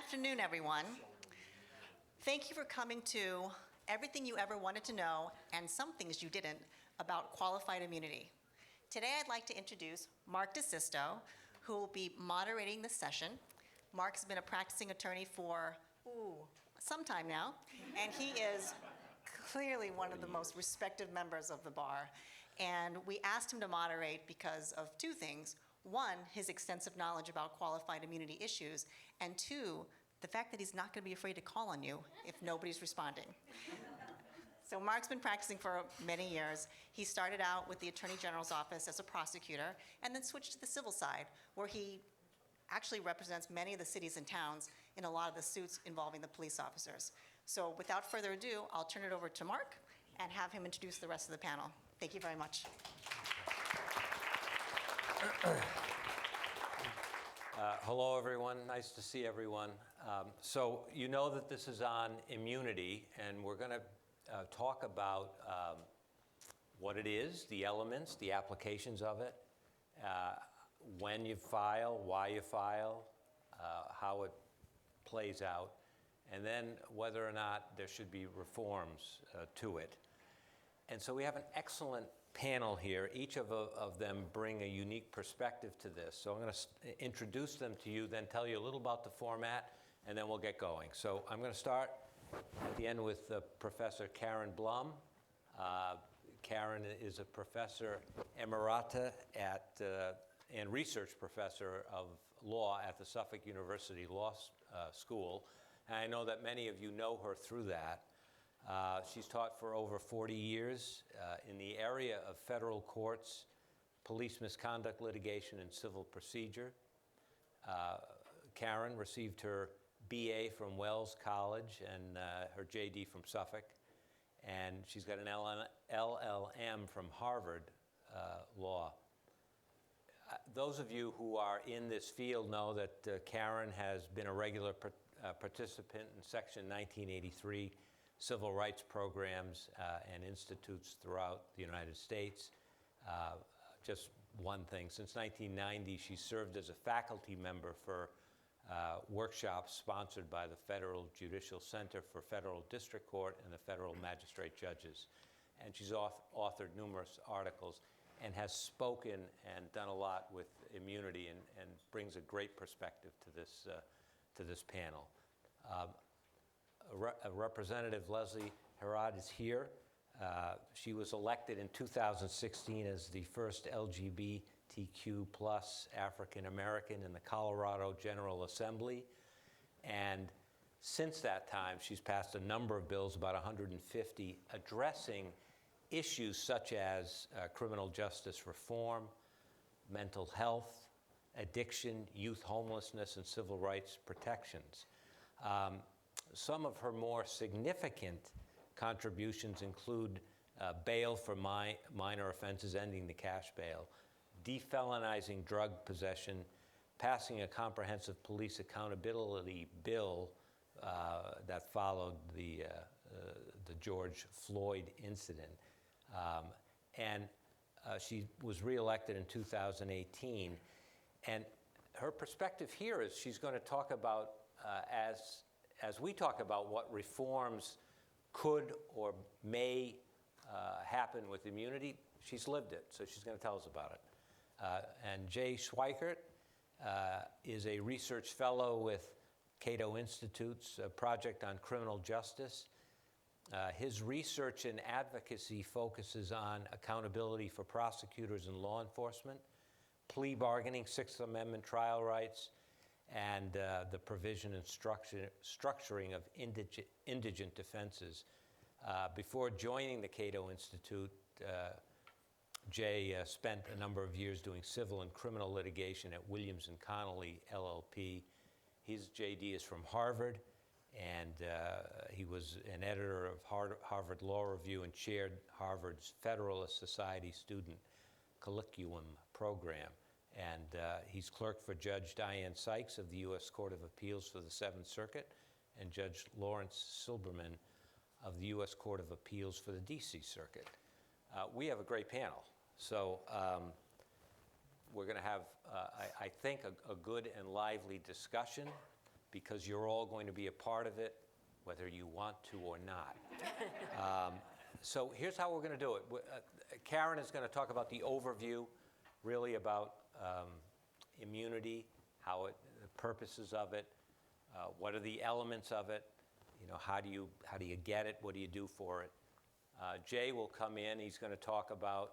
afternoon, everyone. Thank you for coming to everything you ever wanted to know and some things you didn't about qualified immunity. Today, I'd like to introduce Marc DeSisto, who will be moderating the session. Marc's been a practicing attorney for, some time now, and he is clearly one of the most respected members of the bar. And we asked him to moderate because of two things. One, his extensive knowledge about qualified immunity issues, and two, the fact that he's not going to be afraid to call on you if nobody's responding. So Marc's been practicing for many years. He started out with the Attorney General's office as a prosecutor and then switched to the civil side, where he actually represents many of the cities and towns in a lot of the suits involving the police officers. So without further ado, I'll turn it over to Marc and have him introduce the rest of the panel. Thank you very much. Hello, everyone. Nice to see everyone. So you know that this is on immunity, and we're going to talk about what it is, the elements, the applications of it, when you file, why you file, how it plays out, and then whether or not there should be reforms to it. And so we have an excellent panel here. Each of them bring a unique perspective to this. So I'm going to introduce them to you, then tell you a little about the format, and then we'll get going. So I'm going to start at the end with Professor Karen Blum. Karen is a professor emerita and research professor of law at the Suffolk University Law School. And I know that many of you know her through that. She's taught for over 40 years in the area of federal courts, police misconduct litigation, and civil procedure. Karen received her BA from Wells College and her JD from Suffolk. And she's got an LLM from Harvard Law. Those of you who are in this field know that Karen has been a regular participant in Section 1983 civil rights programs and institutes throughout the United States. Just one thing, since 1990, she served as a faculty member for workshops sponsored by the Federal Judicial Center for Federal District Court and the Federal Magistrate Judges. And she's authored numerous articles and has spoken and done a lot with immunity and brings a great perspective to this panel. Representative Leslie Herod is here. She was elected in 2016 as the first LGBTQ plus African American in the Colorado General Assembly. And since that time, she's passed a number of bills, about 150, addressing issues such as criminal justice reform, mental health, addiction, youth homelessness, and civil rights protections. Some of her more significant contributions include bail for minor offenses, ending the cash bail, defelonizing drug possession, passing a comprehensive police accountability bill that followed the George Floyd incident. And she was reelected in 2018. And her perspective here is she's going to talk about, as we talk about what reforms could or may happen with immunity, she's lived it, so she's going to tell us about it. And Jay Schweikert is a research fellow with Cato Institute's Project on Criminal Justice. His research and advocacy focuses on accountability for prosecutors and law enforcement, plea bargaining, Sixth Amendment trial rights, and the provision and structuring of indigent defenses. Before joining the Cato Institute, Jay spent a number of years doing civil and criminal litigation at Williams & Connolly, LLP. His JD is from Harvard, and he was an editor of Harvard Law Review and chaired Harvard's Federalist Society student colloquium program. And he's clerk for Judge Diane Sykes of the U.S. Court of Appeals for the Seventh Circuit and Judge Lawrence Silberman of the U.S. Court of Appeals for the D.C. Circuit. We have a great panel. So we're going to have, I think, a good and lively discussion because you're all going to be a part of it, whether you want to or not. So here's how we're going to do it. Karen is going to talk about the overview, really about immunity, the purposes of it, what are the elements of it, how do you get it, what do you do for it. Jay will come in. He's going to talk about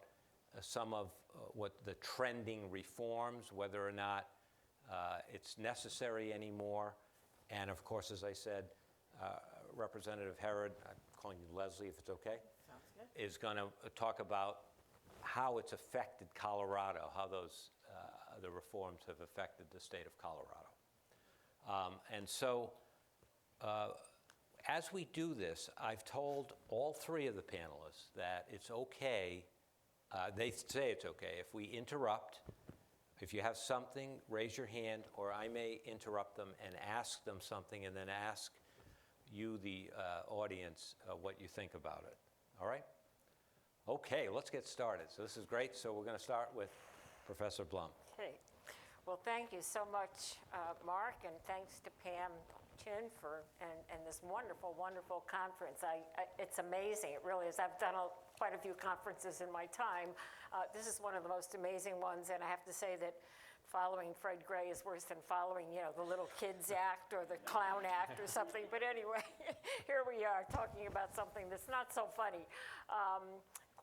some of what the trending reforms, whether or not it's necessary anymore. And of course, as I said, Representative Herod, I'm calling you Leslie if it's okay, Sounds good. is going to talk about how it's affected Colorado, how the reforms have affected the state of Colorado. And so as we do this, I've told all three of the panelists that it's okay, they say it's okay, if we interrupt. If you have something, raise your hand, or I may interrupt them and ask them something, and then ask you, the audience, what you think about it. All right? Okay, let's get started. So this is great. So we're going to start with Professor Blum. Okay. Well, thank you so much, Mark, and thanks to Pam Chin and this wonderful, wonderful conference. It's amazing. It really is. I've done quite a few conferences in my time. This is one of the most amazing ones, and I have to say that following Fred Gray is worse than following, the Little Kids Act or the Clown Act or something. But anyway, here we are talking about something that's not so funny.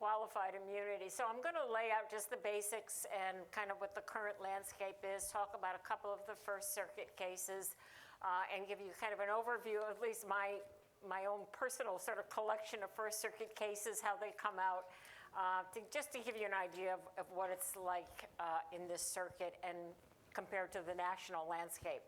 Qualified immunity. So I'm going to lay out just the basics and kind of what the current landscape is, talk about a couple of the First Circuit cases, and give you kind of an overview, at least my own personal sort of collection of First Circuit cases, how they come out, just to give you an idea of what it's like in this circuit and compared to the national landscape.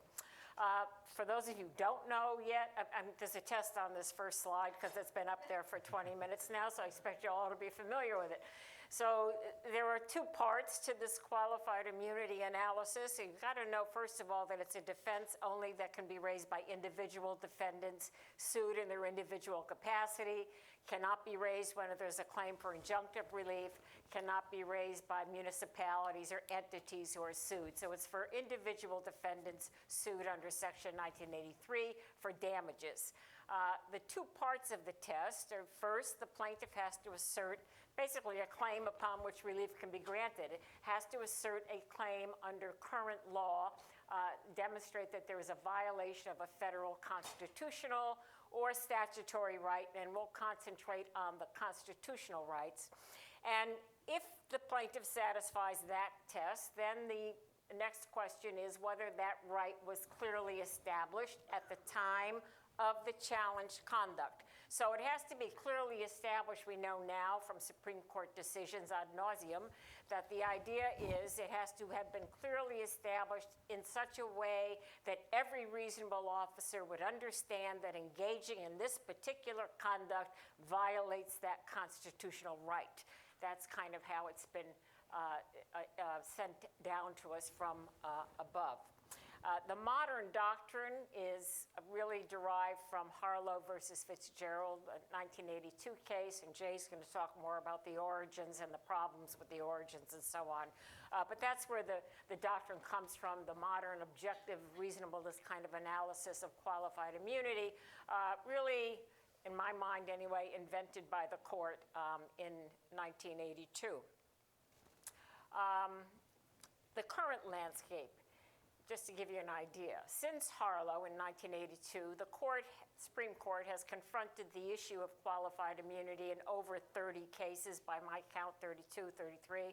For those of you who don't know yet, there's a test on this first slide because it's been up there for 20 minutes now, so I expect you all to be familiar with it. So there are two parts to this qualified immunity analysis. So you've got to know, first of all, that it's a defense only that can be raised by individual defendants sued in their individual capacity, cannot be raised when there's a claim for injunctive relief, cannot be raised by municipalities or entities who are sued. So it's for individual defendants sued under Section 1983 for damages. The two parts of the test are, first, the plaintiff has to assert basically a claim upon which relief can be granted. It has to assert a claim under current law, demonstrate that there is a violation of a federal constitutional or statutory right, and we'll concentrate on the constitutional rights. And if the plaintiff satisfies that test, then the next question is whether that right was clearly established at the time of the challenged conduct. So it has to be clearly established, we know now from Supreme Court decisions ad nauseum, that the idea is it has to have been clearly established in such a way that every reasonable officer would understand that engaging in this particular conduct violates that constitutional right. That's kind of how it's been sent down to us from above. The modern doctrine is really derived from Harlow versus Fitzgerald, a 1982 case, and Jay's going to talk more about the origins and the problems with the origins and so on. But that's where the doctrine comes from, the modern objective reasonableness kind of analysis of qualified immunity, really, in my mind anyway, invented by the court in 1982. The current landscape, just to give you an idea, since Harlow in 1982, the Supreme Court has confronted the issue of qualified immunity in over 30 cases, by my count, 32, 33.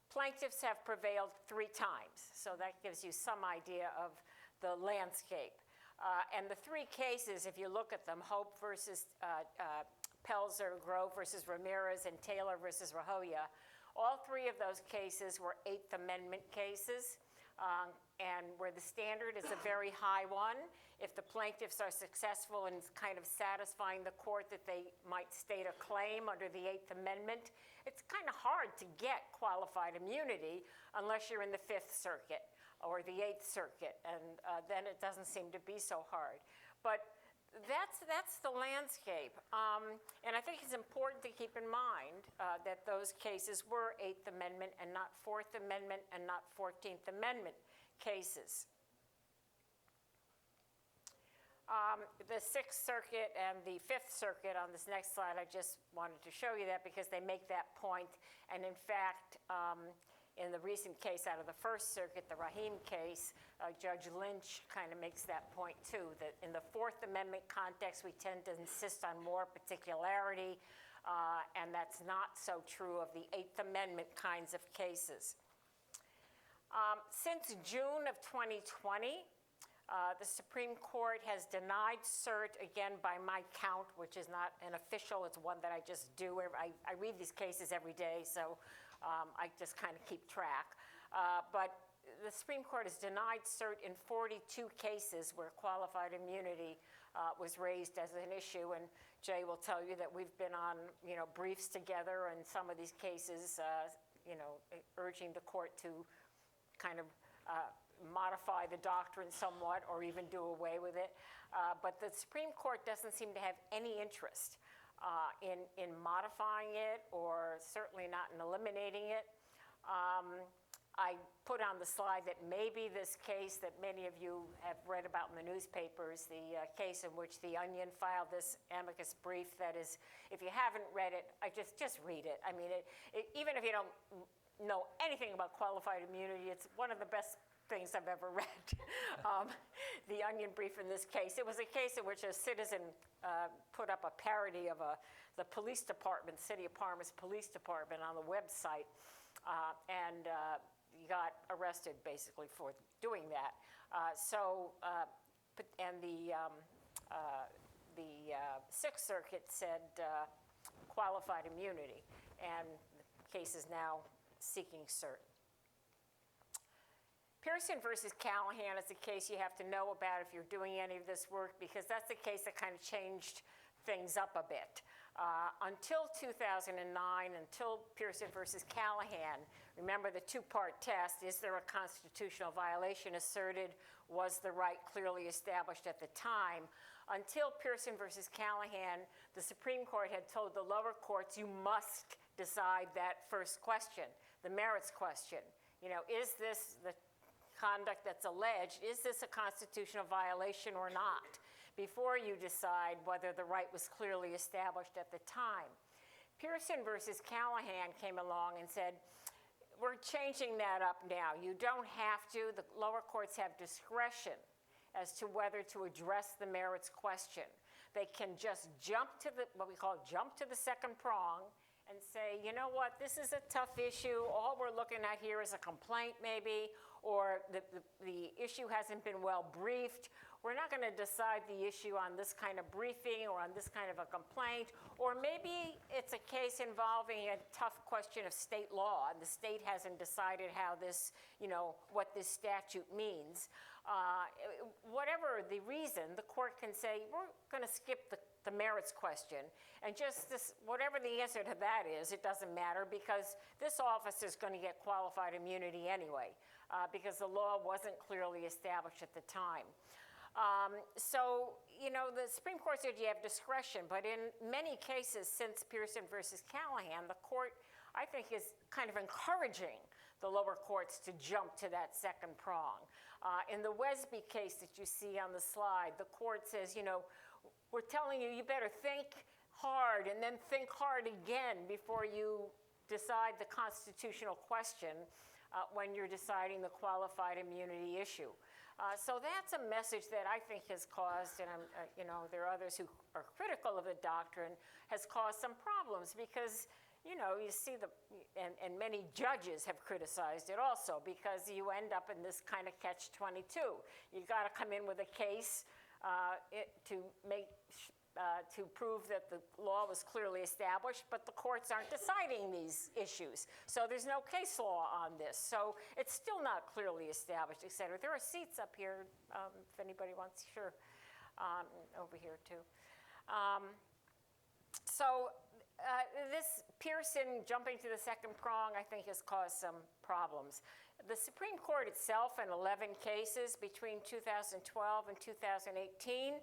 Plaintiffs have prevailed 3 times, so that gives you some idea of the landscape. And the 3 cases, if you look at them, Hope versus Pelzer, Grove versus Ramirez, and Taylor versus Rahoya, all 3 of those cases were 8th Amendment cases. And where the standard is a very high one, if the plaintiffs are successful in kind of satisfying the court that they might state a claim under the 8th Amendment, it's kind of hard to get qualified immunity unless you're in the 5th Circuit or the 8th Circuit, and then it doesn't seem to be so hard. But that's the landscape. And I think it's important to keep in mind that those cases were 8th Amendment and not 4th Amendment and not 14th Amendment cases. The Sixth Circuit and the Fifth Circuit on this next slide, I just wanted to show you that because they make that point. And in fact, in the recent case out of the First Circuit, the Rahim case, Judge Lynch kind of makes that point too, that in the Fourth Amendment context, we tend to insist on more particularity, and that's not so true of the Eighth Amendment kinds of cases. Since June of 2020, the Supreme Court has denied cert, again, by my count, which is not an official, it's one that I just do. I read these cases every day, so I just kind of keep track. But the Supreme Court has denied cert in 42 cases where qualified immunity was raised as an issue, and Jay will tell you that we've been on, briefs together in some of these cases, urging the court to kind of modify the doctrine somewhat or even do away with it. But the Supreme Court doesn't seem to have any interest in modifying it, or certainly not in eliminating it. I put on the slide that maybe this case that many of you have read about in the newspapers, the case in which the Onion filed this amicus brief, that is, if you haven't read it, just read it. I mean, even if you don't know anything about qualified immunity, it's one of the best things I've ever read. The Onion brief in this case. It was a case in which a citizen put up a parody of the police department, City of Parma's police department, on the website, and he got arrested basically for doing that. And the Sixth Circuit said qualified immunity, and the case is now seeking cert. Pearson versus Callahan is a case you have to know about if you're doing any of this work, because that's the case that kind of changed things up a bit. Until 2009, until Pearson versus Callahan, remember the two-part test: is there a constitutional violation asserted? Was the right clearly established at the time? Until Pearson versus Callahan, the Supreme Court had told the lower courts, you must decide that first question, the merits question. Is this the conduct that's alleged, is this a constitutional violation or not, before you decide whether the right was clearly established at the time. Pearson versus Callahan came along and said, we're changing that up now. You don't have to. The lower courts have discretion as to whether to address the merits question. They can just jump to what we call jump to the second prong and say, you know what, this is a tough issue. All we're looking at here is a complaint maybe, or the issue hasn't been well briefed. We're not going to decide the issue on this kind of briefing or on this kind of a complaint. Or maybe it's a case involving a tough question of state law, and the state hasn't decided how this, what this statute means. Whatever the reason, the court can say, we're going to skip the merits question, and just whatever the answer to that is, it doesn't matter, because this officer is going to get qualified immunity anyway, because the law wasn't clearly established at the time. The Supreme Court said you have discretion, but in many cases since Pearson versus Callahan, the court, I think, is kind of encouraging the lower courts to jump to that second prong. In the Wesby case that you see on the slide, the court says, we're telling you, you better think hard and then think hard again before you decide the constitutional question when you're deciding the qualified immunity issue. So that's a message that I think has caused, and there are others who are critical of the doctrine, has caused some problems, because you see and many judges have criticized it also, because you end up in this kind of catch-22. You've got to come in with a case to prove that the law was clearly established, but the courts aren't deciding these issues. So there's no case law on this. So it's still not clearly established, et cetera. There are seats up here, if anybody wants, sure, over here too. This Pearson jumping to the second prong, I think, has caused some problems. The Supreme Court itself, in 11 cases between 2012 and 2018,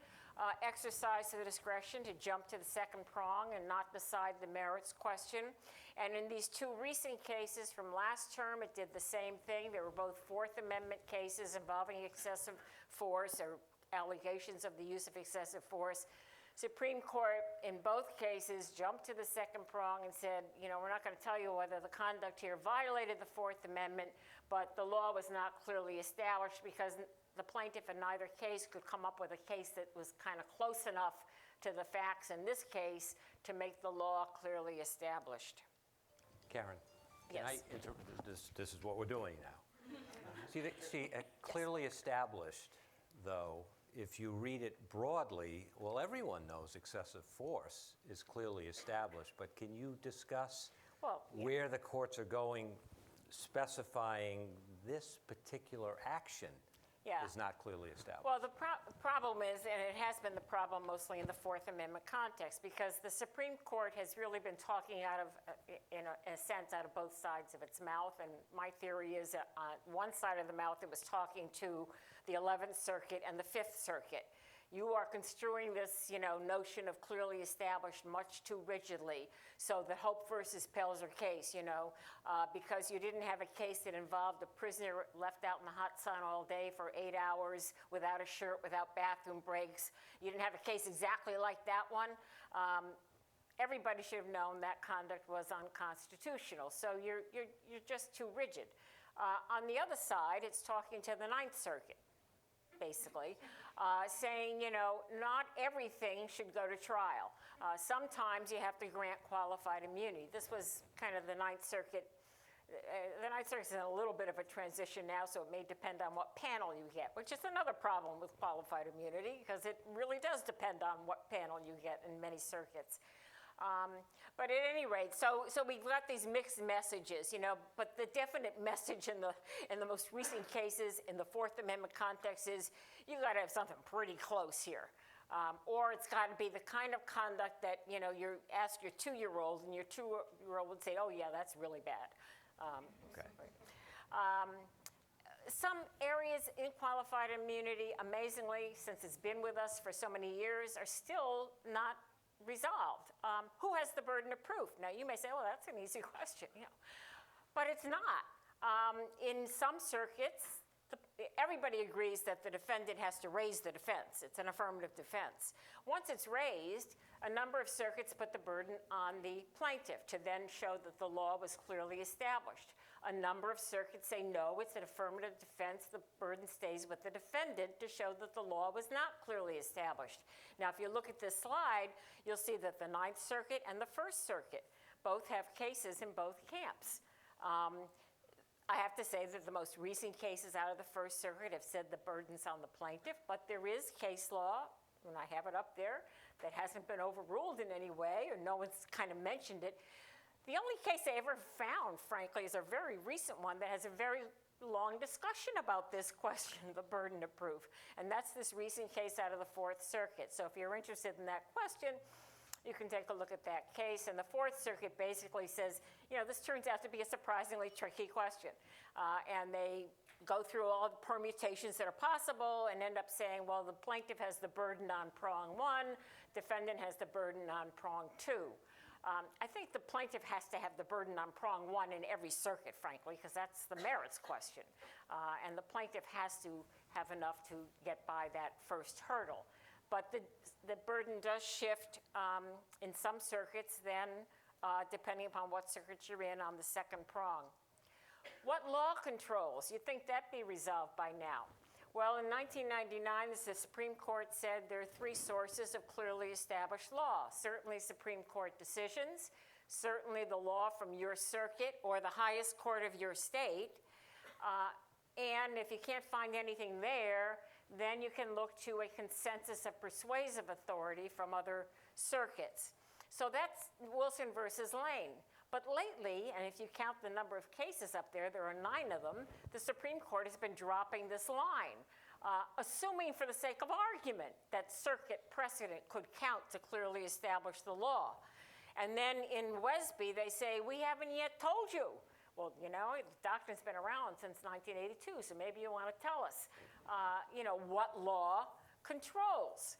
exercised the discretion to jump to the second prong and not decide the merits question. And in these two recent cases from last term, it did the same thing. They were both Fourth Amendment cases involving excessive force, or allegations of the use of excessive force. Supreme Court, in both cases, jumped to the second prong and said, we're not going to tell you whether the conduct here violated the Fourth Amendment, but the law was not clearly established because the plaintiff in neither case could come up with a case that was kind of close enough to the facts in this case to make the law clearly established. Karen, can Yes. this is what we're doing now. Clearly established, though, if you read it broadly, well, everyone knows excessive force is clearly established, but can you discuss where the courts are going specifying this particular action is not clearly established? Well, the problem is, and it has been the problem mostly in the Fourth Amendment context, because the Supreme Court has really been talking out of, in a sense, out of both sides of its mouth. And my theory is that on one side of the mouth, it was talking to the 11th Circuit and the Fifth Circuit. You are construing this, notion of clearly established much too rigidly, so the Hope versus Pelzer case, because you didn't have a case that involved a prisoner left out in the hot sun all day for 8 hours without a shirt, without bathroom breaks. You didn't have a case exactly like that one. Everybody should have known that conduct was unconstitutional. So you're just too rigid. On the other side, it's talking to the Ninth Circuit, basically, saying, not everything should go to trial. Sometimes you have to grant qualified immunity. This was kind of the Ninth Circuit. The Ninth Circuit is in a little bit of a transition now, so it may depend on what panel you get, which is another problem with qualified immunity, because it really does depend on what panel you get in many circuits. But at any rate, so we've got these mixed messages, but the definite message in the most recent cases in the Fourth Amendment context is you got to have something pretty close here. Or it's got to be the kind of conduct that, you ask your 2-year-old, and your 2-year-old would say, oh yeah, that's really bad. Okay. Some areas in qualified immunity, amazingly, since it's been with us for so many years, are still not resolved. Who has the burden of proof? Now, you may say, well, that's an easy question, but it's not. In some circuits, everybody agrees that the defendant has to raise the defense. It's an affirmative defense. Once it's raised, a number of circuits put the burden on the plaintiff to then show that the law was clearly established. A number of circuits say, no, it's an affirmative defense. The burden stays with the defendant to show that the law was not clearly established. Now, if you look at this slide, you'll see that the Ninth Circuit and the First Circuit both have cases in both camps. I have to say that the most recent cases out of the First Circuit have said the burden's on the plaintiff, but there is case law, and I have it up there, that hasn't been overruled in any way, or no one's kind of mentioned it. The only case I ever found, frankly, is a very recent one that has a very long discussion about this question, the burden of proof. And that's this recent case out of the Fourth Circuit. So if you're interested in that question, you can take a look at that case. And the Fourth Circuit basically says, this turns out to be a surprisingly tricky question. And they go through all the permutations that are possible and end up saying, well, the plaintiff has the burden on prong 1, defendant has the burden on prong 2. I think the plaintiff has to have the burden on prong 1 in every circuit, frankly, because that's the merits question. And the plaintiff has to have enough to get by that first hurdle. But the burden does shift in some circuits then, depending upon what circuit you're in on the second prong. What law controls? You'd think that'd be resolved by now. Well, in 1999, the Supreme Court said there are 3 sources of clearly established law. Certainly Supreme Court decisions, certainly the law from your circuit or the highest court of your state, and if you can't find anything there, then you can look to a consensus of persuasive authority from other circuits. So that's Wilson versus Lane. But lately, and if you count the number of cases up there, there are 9 of them, the Supreme Court has been dropping this line, assuming for the sake of argument that circuit precedent could count to clearly establish the law. And then in Wesby, they say, we haven't yet told you. Well, the doctrine's been around since 1982, so maybe you want to tell us, what law controls.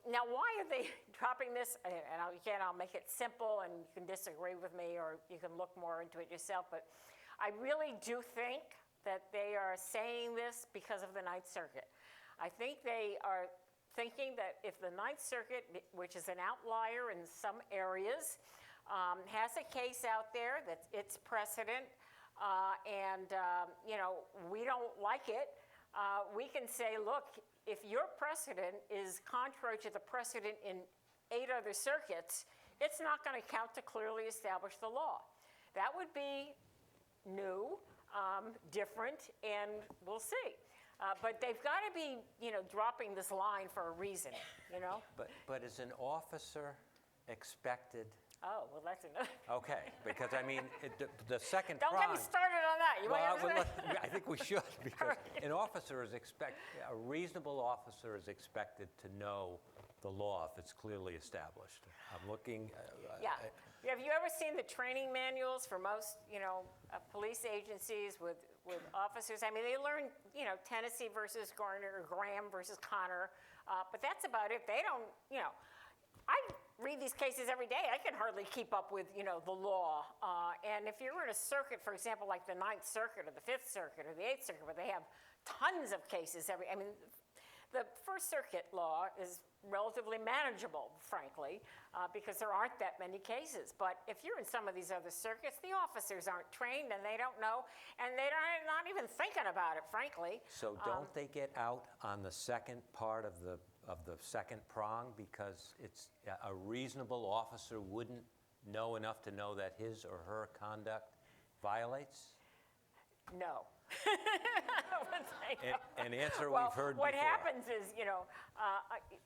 Now, why are they dropping this? And again, I'll make it simple, and you can disagree with me, or you can look more into it yourself. But I really do think that they are saying this because of the Ninth Circuit. I think they are thinking that if the Ninth Circuit, which is an outlier in some areas, has a case out there that it's precedent, and we don't like it, we can say, look, if your precedent is contrary to the precedent in 8 other circuits, it's not going to count to clearly establish the law. That would be new, different, and we'll see. But they've got to be, dropping this line for a reason, But is an officer expected? Oh, well, that's enough. Okay, because I mean, the second Don't prong. get me started on that. You Well, want to I think we should, because an officer is a reasonable officer is expected to know the law if it's clearly established. I'm looking. Yeah. Have you ever seen the training manuals for most, police agencies with officers? I mean, they learn, Tennessee versus Garner, or Graham versus Connor, but that's about it. They don't, I read these cases every day. I can hardly keep up with, the law. And if you're in a circuit, for example, like the Ninth Circuit or the Fifth Circuit or the Eighth Circuit, where they have tons of cases the First Circuit law is relatively manageable, frankly, because there aren't that many cases. But if you're in some of these other circuits, the officers aren't trained and they don't know, and they're not even thinking about it, frankly. So don't they get out on the second part of the second prong because it's a reasonable officer wouldn't know enough to know that his or her conduct violates? No. An answer Well, we've heard what before. happens is,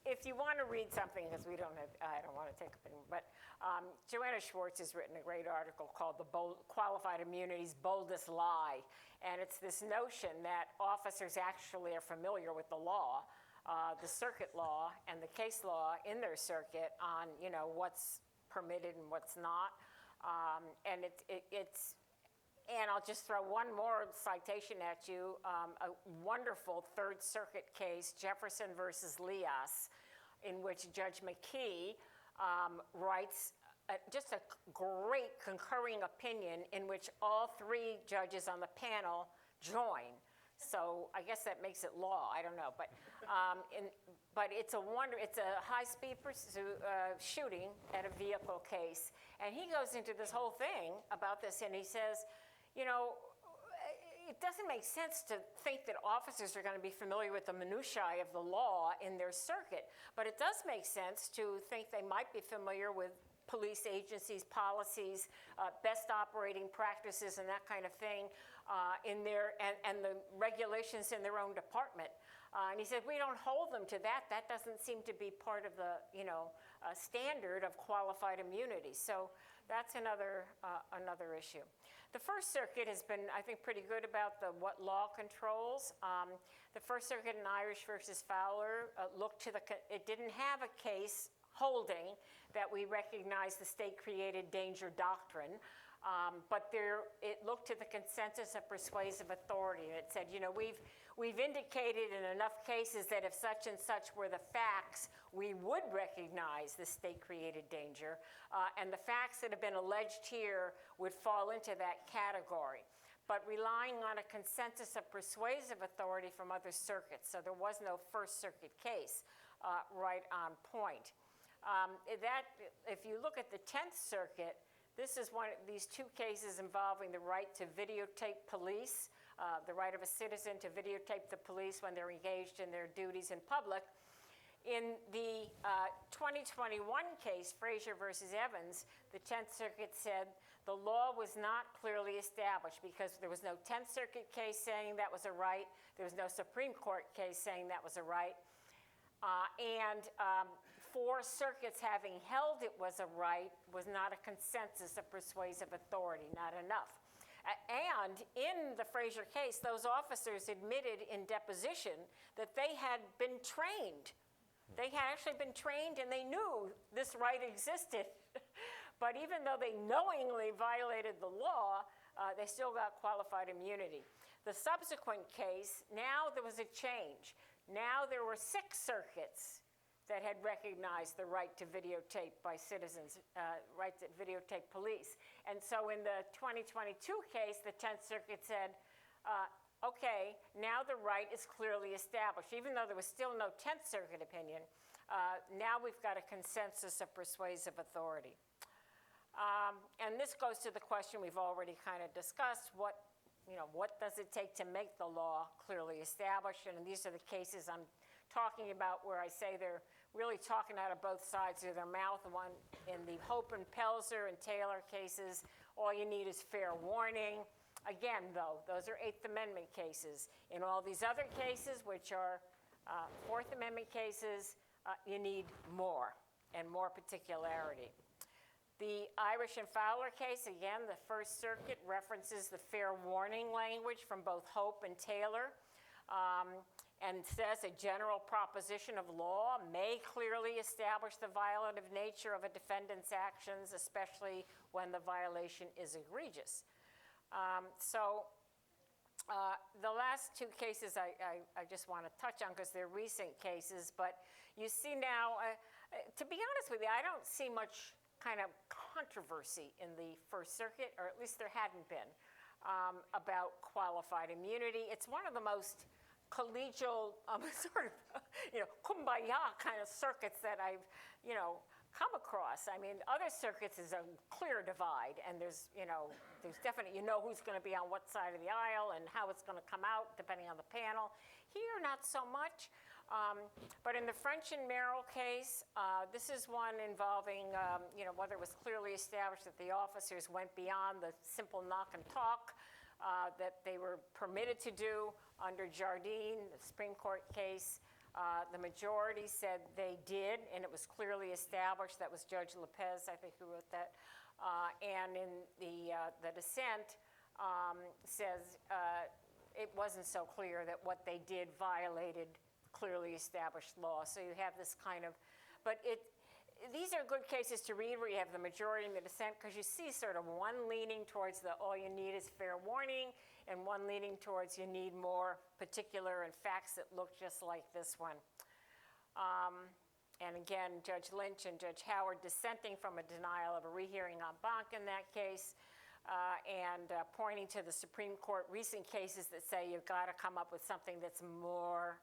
if you want to read something, because I don't want to take up any, but Joanna Schwartz has written a great article called Qualified Immunity's Boldest Lie, and it's this notion that officers actually are familiar with the law, the circuit law and the case law in their circuit on, what's permitted and what's not, and and I'll just throw one more citation at you, a wonderful Third Circuit case, Jefferson versus Leas, in which Judge McKee writes just a great concurring opinion in which all 3 judges on the panel join. So I guess that makes it law, I don't know, but it's a high-speed shooting at a vehicle case, and he goes into this whole thing about this, and he says, it doesn't make sense to think that officers are going to be familiar with the minutiae of the law in their circuit, but it does make sense to think they might be familiar with police agencies' policies, best operating practices, and that kind of thing, and the regulations in their own department. And he said, we don't hold them to that. That doesn't seem to be part of the, standard of qualified immunity. So that's another issue. The First Circuit has been, I think, pretty good about what law controls. The First Circuit in Irish versus Fowler it didn't have a case holding that we recognize the state-created danger doctrine, but it looked to the consensus of persuasive authority. And it said, we've indicated in enough cases that if such and such were the facts, we would recognize the state-created danger, and the facts that have been alleged here would fall into that category. But relying on a consensus of persuasive authority from other circuits, so there was no First Circuit case right on point. If you look at the 10th Circuit, this is these 2 cases involving the right to videotape police, the right of a citizen to videotape the police when they're engaged in their duties in public. In the 2021 case, Frazier versus Evans, the 10th Circuit said the law was not clearly established because there was no 10th Circuit case saying that was a right, there was no Supreme Court case saying that was a right, and 4 circuits having held it was a right was not a consensus of persuasive authority, not enough. And in the Frazier case, those officers admitted in deposition that they had been trained. They had actually been trained and they knew this right existed. But even though they knowingly violated the law, they still got qualified immunity. The subsequent case, now there was a change. Now there were 6 circuits that had recognized the right to videotape by citizens, right to videotape police. And so in the 2022 case, the 10th Circuit said, okay, now the right is clearly established. Even though there was still no 10th Circuit opinion, now we've got a consensus of persuasive authority. And this goes to the question we've already kind of discussed, what does it take to make the law clearly established? And these are the cases I'm talking about where I say they're really talking out of both sides of their mouth. One, in the Hope and Pelzer and Taylor cases, all you need is fair warning. Again, though, those are Eighth Amendment cases. In all these other cases, which are Fourth Amendment cases, you need more and more particularity. The Irish and Fowler case, again, the First Circuit references the fair warning language from both Hope and Taylor, and says a general proposition of law may clearly establish the violative nature of a defendant's actions, especially when the violation is egregious. The last two cases I just want to touch on because they're recent cases, but you see now, to be honest with you, I don't see much kind of controversy in the First Circuit, or at least there hadn't been, about qualified immunity. It's one of the most collegial, sort of, kumbaya kind of circuits that I've, come across. I mean, other circuits is a clear divide, and there's definitely, who's going to be on what side of the aisle and how it's going to come out depending on the panel. Here, not so much. But in the French and Merrill case, this is one involving, whether it was clearly established that the officers went beyond the simple knock and talk that they were permitted to do under Jardine, the Supreme Court case. The majority said they did, and it was clearly established. That was Judge Lopez, I think, who wrote that. And in the dissent says it wasn't so clear that what they did violated clearly established law. So you have this kind of, but these are good cases to read where you have the majority and the dissent, because you see sort of one leaning towards the all you need is fair warning, and one leaning towards you need more particular and facts that look just like this one. And again, Judge Lynch and Judge Howard dissenting from a denial of a rehearing en banc in that case, and pointing to the Supreme Court recent cases that say you've got to come up with something that's more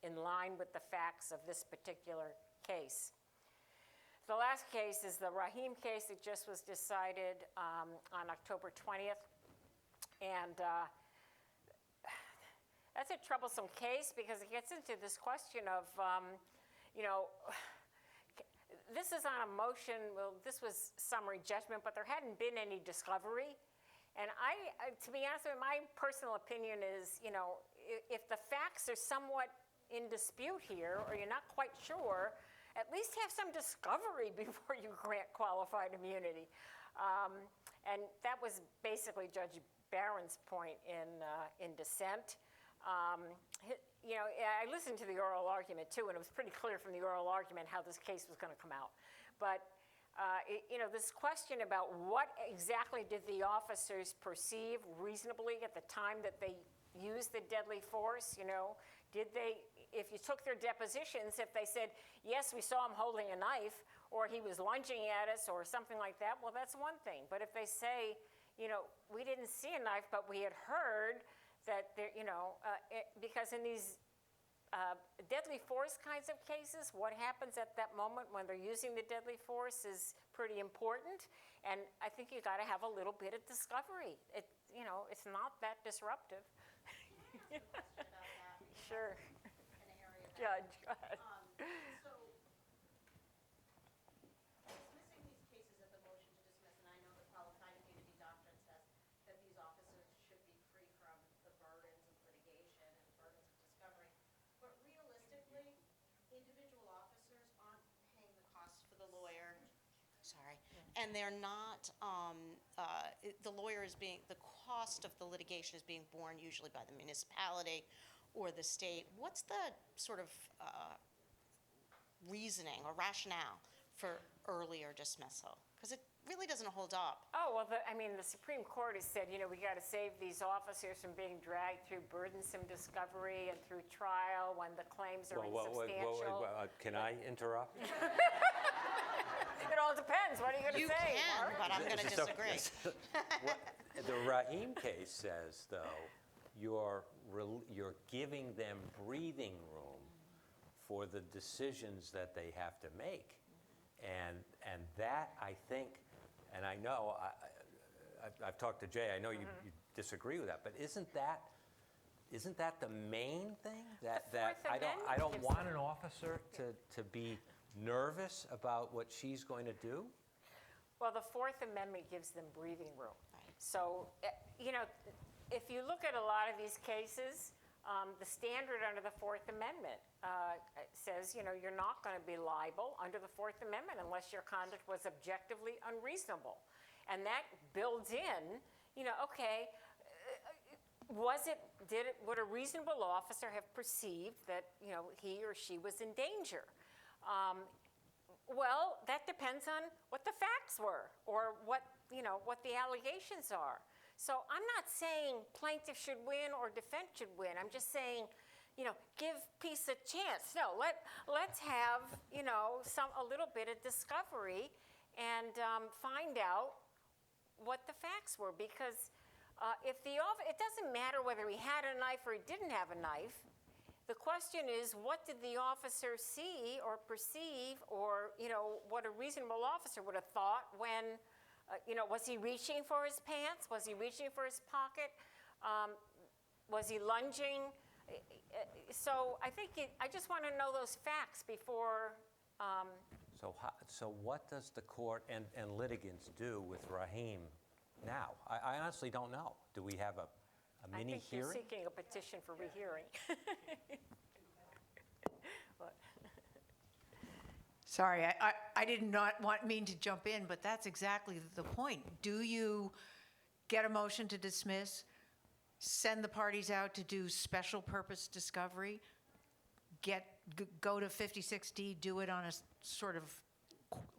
in line with the facts of this particular case. The last case is the Rahim case that just was decided on October 20th. And that's a troublesome case because it gets into this question of, this is on a motion, well, this was summary judgment, but there hadn't been any discovery. And to be honest with you, my personal opinion is, if the facts are somewhat in dispute here, or you're not quite sure, at least have some discovery before you grant qualified immunity. And that was basically Judge Barron's point in dissent. I listened to the oral argument too, and it was pretty clear from the oral argument how this case was going to come out. But this question about what exactly did the officers perceive reasonably at the time that they used the deadly force? Did they, if you took their depositions, if they said, yes, we saw him holding a knife, or he was lunging at us, or something like that, well, that's one thing. But if they say, we didn't see a knife, but we had heard that there, because in these deadly force kinds of cases, what happens at that moment when they're using the deadly force is pretty important. And I think you got to have a little bit of discovery. It's not that disruptive. Sure. Judge, go ahead. Dismissing these cases at the motion to dismiss, and I know the qualified immunity doctrine says that these officers should be free from the burdens of litigation and burdens of discovery, but realistically, individual officers aren't paying the cost for the lawyer. Sorry. And they're not, the cost of the litigation is being borne usually by the municipality or the state. What's the sort of reasoning or rationale for earlier dismissal? Because it really doesn't hold up. Oh, well, the Supreme Court has said, we got to save these officers from being dragged through burdensome discovery and through trial when the claims are insubstantial. Can I interrupt? It all depends. What are you going to say, You can, Mark? but I'm going to disagree. The Rahim case says, though, you're giving them breathing room for the decisions that they have to make. And that, I think, and I know, I've talked to Jay, I know you disagree with that, but isn't that the main thing? That I don't want an officer to be nervous about what she's going to do? Well, the Fourth Amendment gives them breathing room. So, if you look at a lot of these cases, the standard under the Fourth Amendment says, you're not going to be liable under the Fourth Amendment unless your conduct was objectively unreasonable. And that builds in, okay, would a reasonable officer have perceived that, he or she was in danger? Well, that depends on what the facts were or what the allegations are. So I'm not saying plaintiff should win or defense should win. I'm just saying, give peace a chance. No, let's have, a little bit of discovery and find out what the facts were. Because it doesn't matter whether he had a knife or he didn't have a knife. The question is, what did the officer see or perceive, or what a reasonable officer would have thought when, was he reaching for his pants? Was he reaching for his pocket? Was he lunging? So I think I just want to know those facts before. So what does the court and litigants do with Rahim now? I honestly don't know. Do we have a mini I think hearing? you're seeking a petition for rehearing. What? Sorry, I did not mean to jump in, but that's exactly the point. Do you get a motion to dismiss, send the parties out to do special purpose discovery, go to 56D, do it on a sort of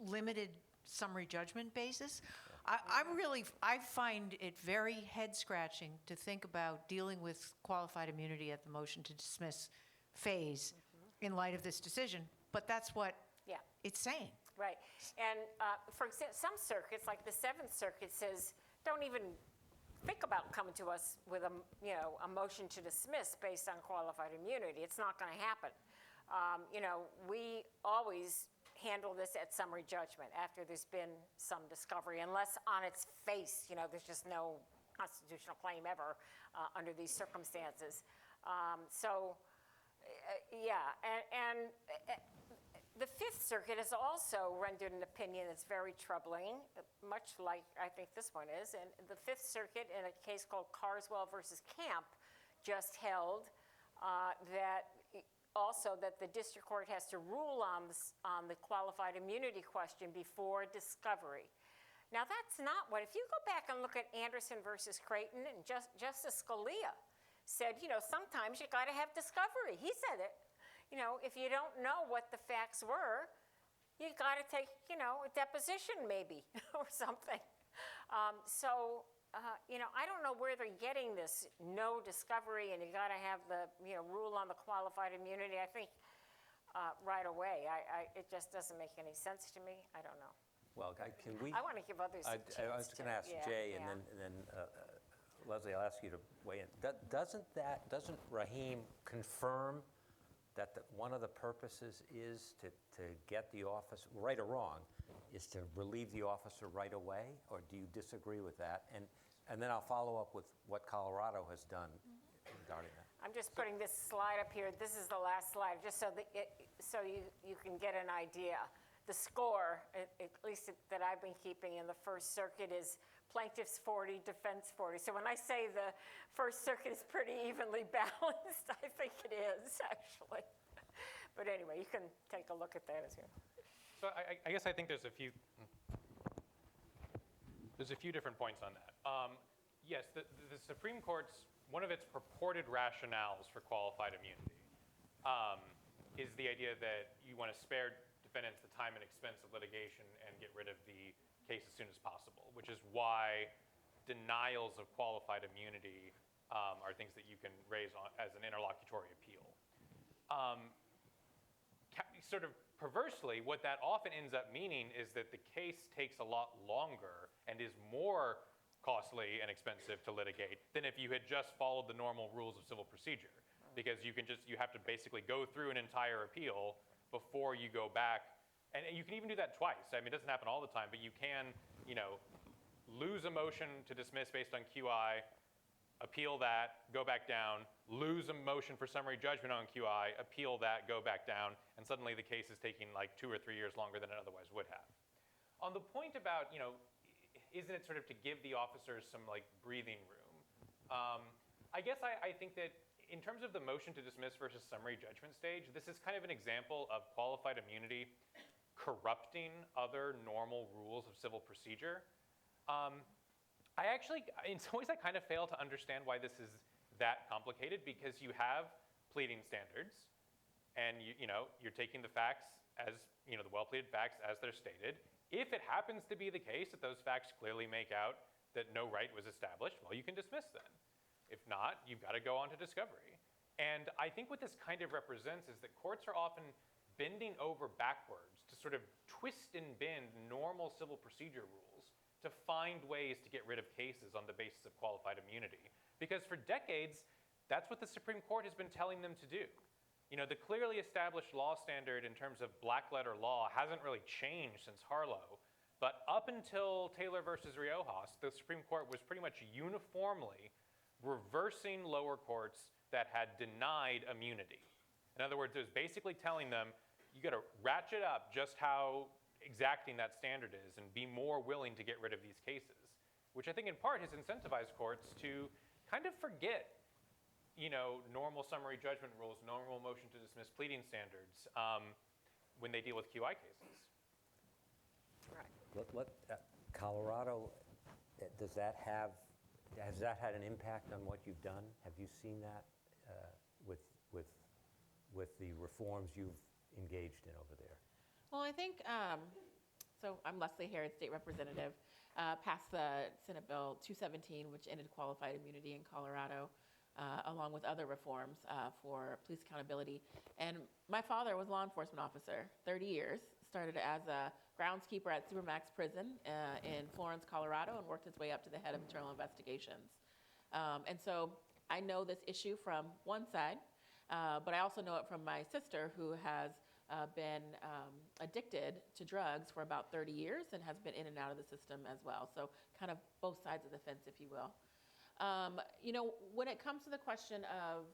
limited summary judgment basis? I find it very head-scratching to think about dealing with qualified immunity at the motion to dismiss phase in light of this decision, but that's what it's saying. Right. And for example, some circuits, like the Seventh Circuit, says don't even think about coming to us with a motion to dismiss based on qualified immunity. It's not going to happen. We always handle this at summary judgment after there's been some discovery, unless on its face, there's just no constitutional claim ever under these circumstances. And the Fifth Circuit has also rendered an opinion that's very troubling, much like I think this one is. And the Fifth Circuit, in a case called Carswell versus Camp, just held that the district court has to rule on the qualified immunity question before discovery. Now, that's not what, if you go back and look at Anderson versus Creighton, and Justice Scalia said, sometimes you got to have discovery. He said it. If you don't know what the facts were, you got to take, a deposition maybe or something. I don't know where they're getting this no discovery and you got to have the, rule on the qualified immunity. I think right away, it just doesn't make any sense to me. I don't know. Well, can we? I want to give others a chance. I was going to ask Jay, and then Leslie, I'll ask you to weigh in. Doesn't Rahim confirm that one of the purposes is to get the officer, right or wrong, is to relieve the officer right away? Or do you disagree with that? And then I'll follow up with what Colorado has done regarding that. I'm just putting this slide up here. This is the last slide, just so you can get an idea. The score, at least that I've been keeping in the First Circuit, is plaintiffs 40, defense 40. So when I say the First Circuit is pretty evenly balanced, I think it is, actually. But anyway, you can take a look at that as well. So I guess I think there's a few different points on that. Yes, the Supreme Court's, one of its purported rationales for qualified immunity is the idea that you want to spare defendants the time and expense of litigation and get rid of the case as soon as possible, which is why denials of qualified immunity are things that you can raise as an interlocutory appeal. Sort of perversely, what that often ends up meaning is that the case takes a lot longer and is more costly and expensive to litigate than if you had just followed the normal rules of civil procedure. Because you have to basically go through an entire appeal before you go back. And you can even do that twice. I mean, it doesn't happen all the time, but you can, lose a motion to dismiss based on QI, appeal that, go back down, lose a motion for summary judgment on QI, appeal that, go back down, and suddenly the case is taking like 2 or 3 years longer than it otherwise would have. On the point about, isn't it sort of to give the officers some like breathing room? I guess I think that in terms of the motion to dismiss versus summary judgment stage, this is kind of an example of qualified immunity corrupting other normal rules of civil procedure. I actually, in some ways, I kind of fail to understand why this is that complicated, because you have pleading standards, and you're taking the facts as, the well-pleaded facts as they're stated. If it happens to be the case that those facts clearly make out that no right was established, well, you can dismiss then. If not, you've got to go on to discovery. And I think what this kind of represents is that courts are often bending over backwards to sort of twist and bend normal civil procedure rules to find ways to get rid of cases on the basis of qualified immunity. Because for decades, that's what the Supreme Court has been telling them to do. The clearly established law standard in terms of black letter law hasn't really changed since Harlow. But up until Taylor versus Riojas, the Supreme Court was pretty much uniformly reversing lower courts that had denied immunity. In other words, it was basically telling them, you got to ratchet up just how exacting that standard is and be more willing to get rid of these cases, which I think in part has incentivized courts to kind of forget, normal summary judgment rules, normal motion to dismiss pleading standards when they deal with QI cases. Right. Colorado, has that had an impact on what you've done? Have you seen that with the reforms you've engaged in over there? Well, I think, so I'm Leslie Harrod, state representative, passed the Senate Bill 217, which ended qualified immunity in Colorado, along with other reforms for police accountability. And my father was a law enforcement officer, 30 years, started as a groundskeeper at Supermax Prison in Florence, Colorado, and worked his way up to the head of internal investigations. And so I know this issue from one side, but I also know it from my sister, who has been addicted to drugs for about 30 years and has been in and out of the system as well. So kind of both sides of the fence, if you will. When it comes to the question of,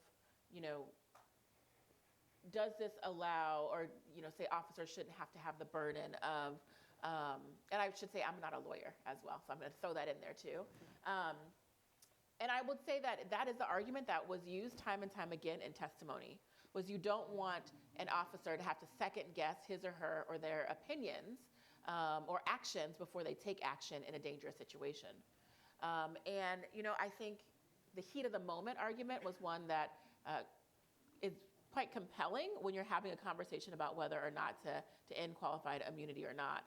does this allow, or, say officers shouldn't have to have the burden of, and I should say I'm not a lawyer as well, so I'm going to throw that in there too. And I would say that is the argument that was used time and time again in testimony, was you don't want an officer to have to second guess his or her or their opinions or actions before they take action in a dangerous situation. And, I think the heat of the moment argument was one that is quite compelling when you're having a conversation about whether or not to end qualified immunity or not.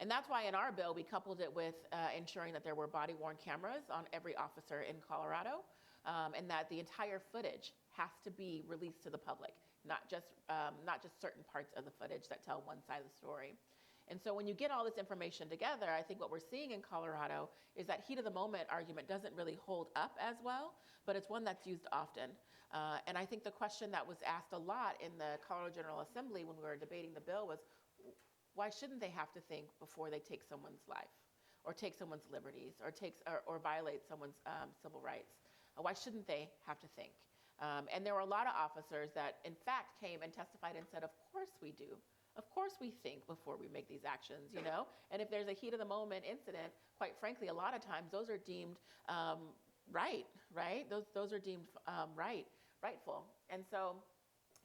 And that's why in our bill, we coupled it with ensuring that there were body-worn cameras on every officer in Colorado, and that the entire footage has to be released to the public, not just certain parts of the footage that tell one side of the story. And so when you get all this information together, I think what we're seeing in Colorado is that heat of the moment argument doesn't really hold up as well, but it's one that's used often. And I think the question that was asked a lot in the Colorado General Assembly when we were debating the bill was, why shouldn't they have to think before they take someone's life, or take someone's liberties, or violate someone's civil rights? Why shouldn't they have to think? And there were a lot of officers that, in fact, came and testified and said, of course we do. Of course we think before we make these actions, And if there's a heat of the moment incident, quite frankly, a lot of times those are deemed right? Those are deemed rightful. And so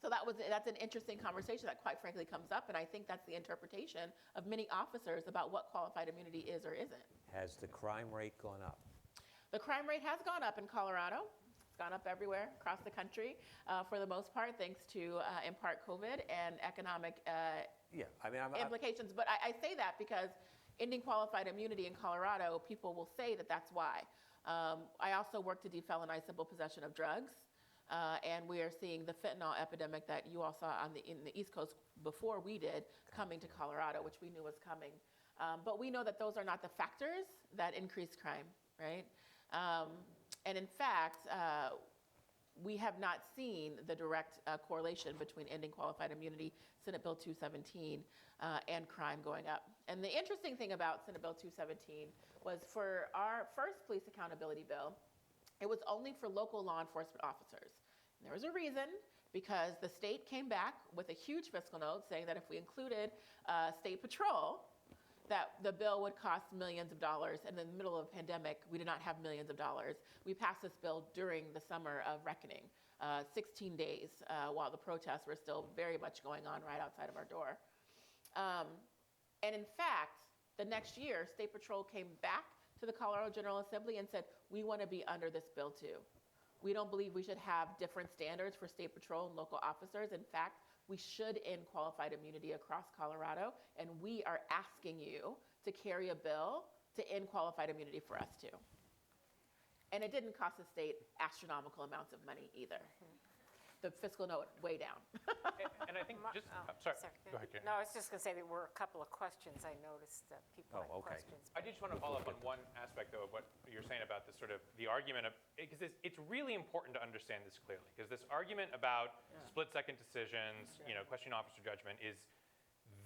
that's an interesting conversation that quite frankly comes up, and I think that's the interpretation of many officers about what qualified immunity is or isn't. Has the crime rate gone up? The crime rate has gone up in Colorado. It's gone up everywhere across the country for the most part, thanks to, in part, COVID and economic implications. But I say that because ending qualified immunity in Colorado, people will say that that's why. I also work to defelonize simple possession of drugs. And we are seeing the fentanyl epidemic that you all saw in the East Coast before we did coming to Colorado, which we knew was coming. But we know that those are not the factors that increase crime. right? And in fact, we have not seen the direct correlation between ending qualified immunity, Senate Bill 217, and crime going up. And the interesting thing about Senate Bill 217 was for our first police accountability bill, it was only for local law enforcement officers. And there was a reason, because the state came back with a huge fiscal note saying that if we included state patrol, that the bill would cost millions of dollars. And in the middle of a pandemic, we did not have millions of dollars. We passed this bill during the summer of reckoning, 16 days while the protests were still very much going on right outside of our door. And in fact, the next year, State Patrol came back to the Colorado General Assembly and said, we want to be under this bill too. We don't believe we should have different standards for State Patrol and local officers. In fact, we should end qualified immunity across Colorado, and we are asking you to carry a bill to end qualified immunity for us too. And it didn't cost the state astronomical amounts of money either. The fiscal note way down. And I think just, sorry, go ahead, Karen. No, I was just going to say there were a couple of questions I noticed that people had okay. questions. I did just want to follow up on one aspect, though, of what you're saying about this sort of the argument of, because it's really important to understand this clearly, because this argument about split-second decisions, questioning officer judgment is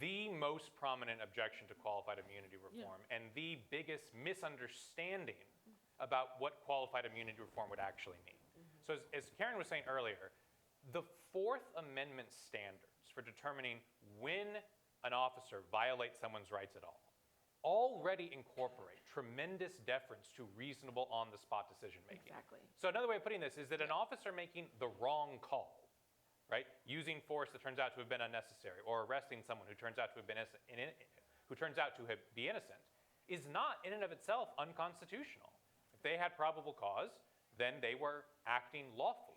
the most prominent objection to qualified immunity reform and the biggest misunderstanding about what qualified immunity reform would actually mean. So as Karen was saying earlier, the Fourth Amendment standards for determining when an officer violates someone's rights at all already incorporate tremendous deference to reasonable on-the-spot decision-making. Exactly. So another way of putting this is that an officer making the wrong call, right, using force that turns out to have been unnecessary, or arresting someone who turns out to have been be innocent, is not in and of itself unconstitutional. If they had probable cause, then they were acting lawfully.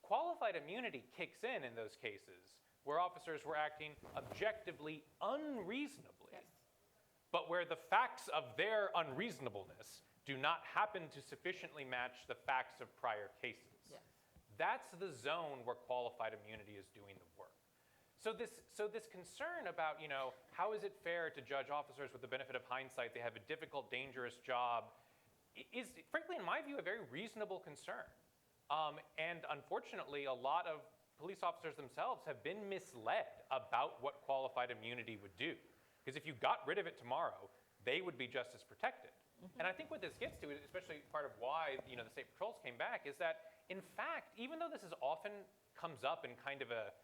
Qualified immunity kicks in those cases where officers were acting objectively unreasonably, but where the facts of their unreasonableness do not happen to sufficiently match the facts of prior cases. That's the zone where qualified immunity is doing the work. So this concern about, how is it fair to judge officers with the benefit of hindsight? They have a difficult, dangerous job, is frankly, in my view, a very reasonable concern. And unfortunately, a lot of police officers themselves have been misled about what qualified immunity would do. Because if you got rid of it tomorrow, they would be just as protected. And I think what this gets to, especially part of why the state patrols came back, is that in fact, even though this is often comes up in kind of a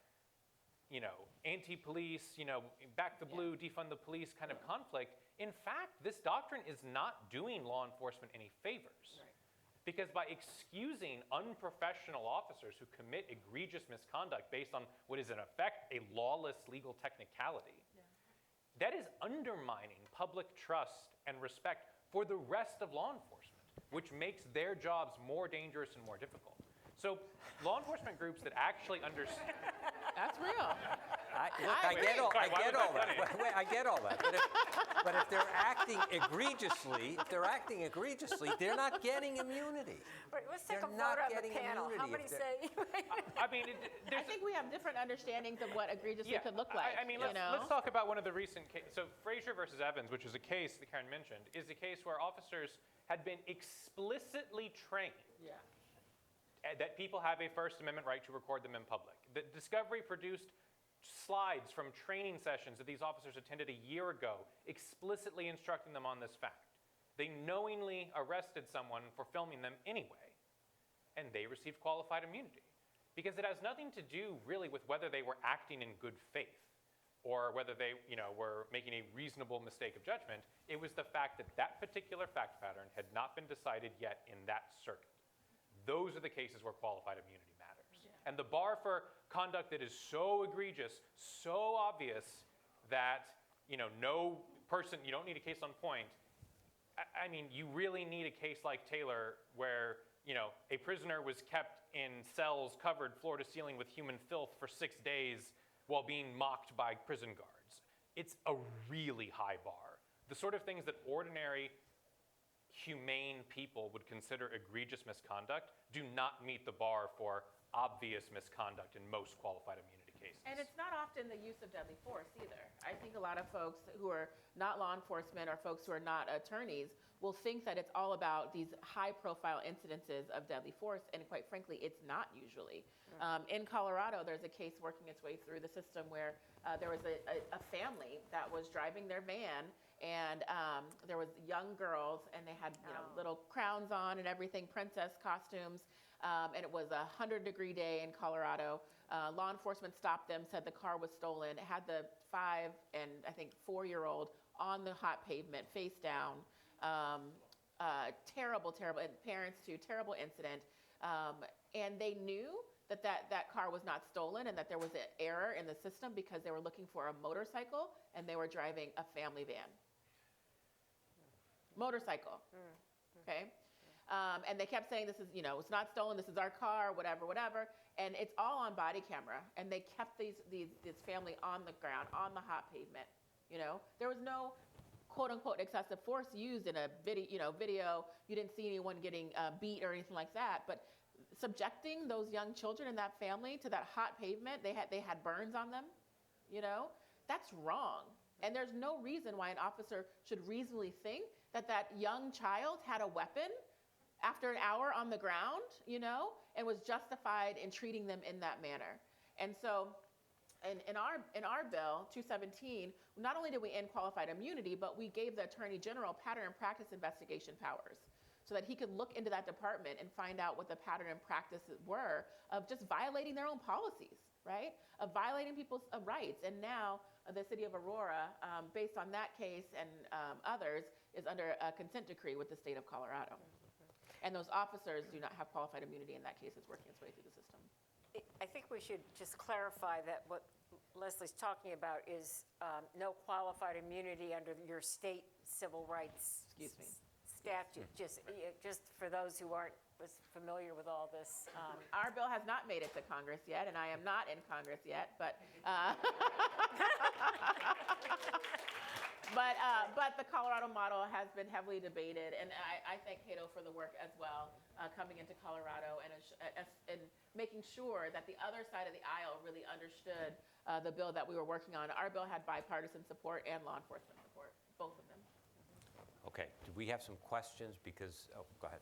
anti-police, back the blue, defund the police kind of conflict, in fact, this doctrine is not doing law enforcement any favors. Right. Because by excusing unprofessional officers who commit egregious misconduct based on what is in effect a lawless legal technicality, that is undermining public trust and respect for the rest of law enforcement, which makes their jobs more dangerous and more difficult. So law enforcement groups that actually understand... That's real. I get all that. But if they're acting egregiously, they're not getting immunity. Right, let's take They're a not vote on the getting panel. How immunity many if they're- say? I mean, I think we have different understandings of what egregiously could look like. I mean, let's talk about one of the recent cases. So Frazier versus Evans, which is a case that Karen mentioned, is a case where officers had been explicitly trained that people have a First Amendment right to record them in public. The discovery produced slides from training sessions that these officers attended a year ago, explicitly instructing them on this fact. They knowingly arrested someone for filming them anyway, and they received qualified immunity. Because it has nothing to do really with whether they were acting in good faith or whether they were making a reasonable mistake of judgment. It was the fact that that particular fact pattern had not been decided yet in that circuit. Those are the cases where qualified immunity matters. And the bar for conduct that is so egregious, so obvious that no person, you don't need a case on point. I mean, you really need a case like Taylor where a prisoner was kept in cells covered floor to ceiling with human filth for 6 days while being mocked by prison guards. It's a really high bar. The sort of things that ordinary humane people would consider egregious misconduct do not meet the bar for obvious misconduct in most qualified immunity cases. And it's not often the use of deadly force either. I think a lot of folks who are not law enforcement or folks who are not attorneys will think that it's all about these high-profile incidences of deadly force, and quite frankly, it's not usually. In Colorado, there's a case working its way through the system where there was a family that was driving their van, and there was young girls, and they had little crowns on and everything, princess costumes, and it was a 100-degree day in Colorado. Law enforcement stopped them, said the car was stolen. It had the 5 and I think 4-year-old on the hot pavement, face down. Terrible, terrible, and parents too, terrible incident. And they knew that car was not stolen and that there was an error in the system because they were looking for a motorcycle and they were driving a family van. Motorcycle, okay? And they kept saying, this is, it's not stolen, this is our car, whatever, whatever. And it's all on body camera. And they kept this family on the ground, on the hot pavement, There was no quote unquote excessive force used in a video. You didn't see anyone getting beat or anything like that. But subjecting those young children in that family to that hot pavement, they had burns on them, that's wrong. And there's no reason why an officer should reasonably think that young child had a weapon after an hour on the ground, and was justified in treating them in that manner. And so in our bill, 217, not only did we end qualified immunity, but we gave the Attorney General pattern and practice investigation powers so that he could look into that department and find out what the pattern and practices were of just violating their own policies, right? Of violating people's rights. And now the city of Aurora, based on that case and others, is under a consent decree with the state of Colorado. And those officers do not have qualified immunity in that case. It's working its way through the system. I think we should just clarify that what Leslie's talking about is no qualified immunity under your state civil rights statute. Just for those who aren't as familiar with all this. Our bill has not made it to Congress yet, and I am not in Congress yet, but but the Colorado model has been heavily debated, and I thank Cato for the work as well, coming into Colorado and making sure that the other side of the aisle really understood the bill that we were working on. Our bill had bipartisan support and law enforcement support, both of them. Okay, do we have some questions? Because, go ahead.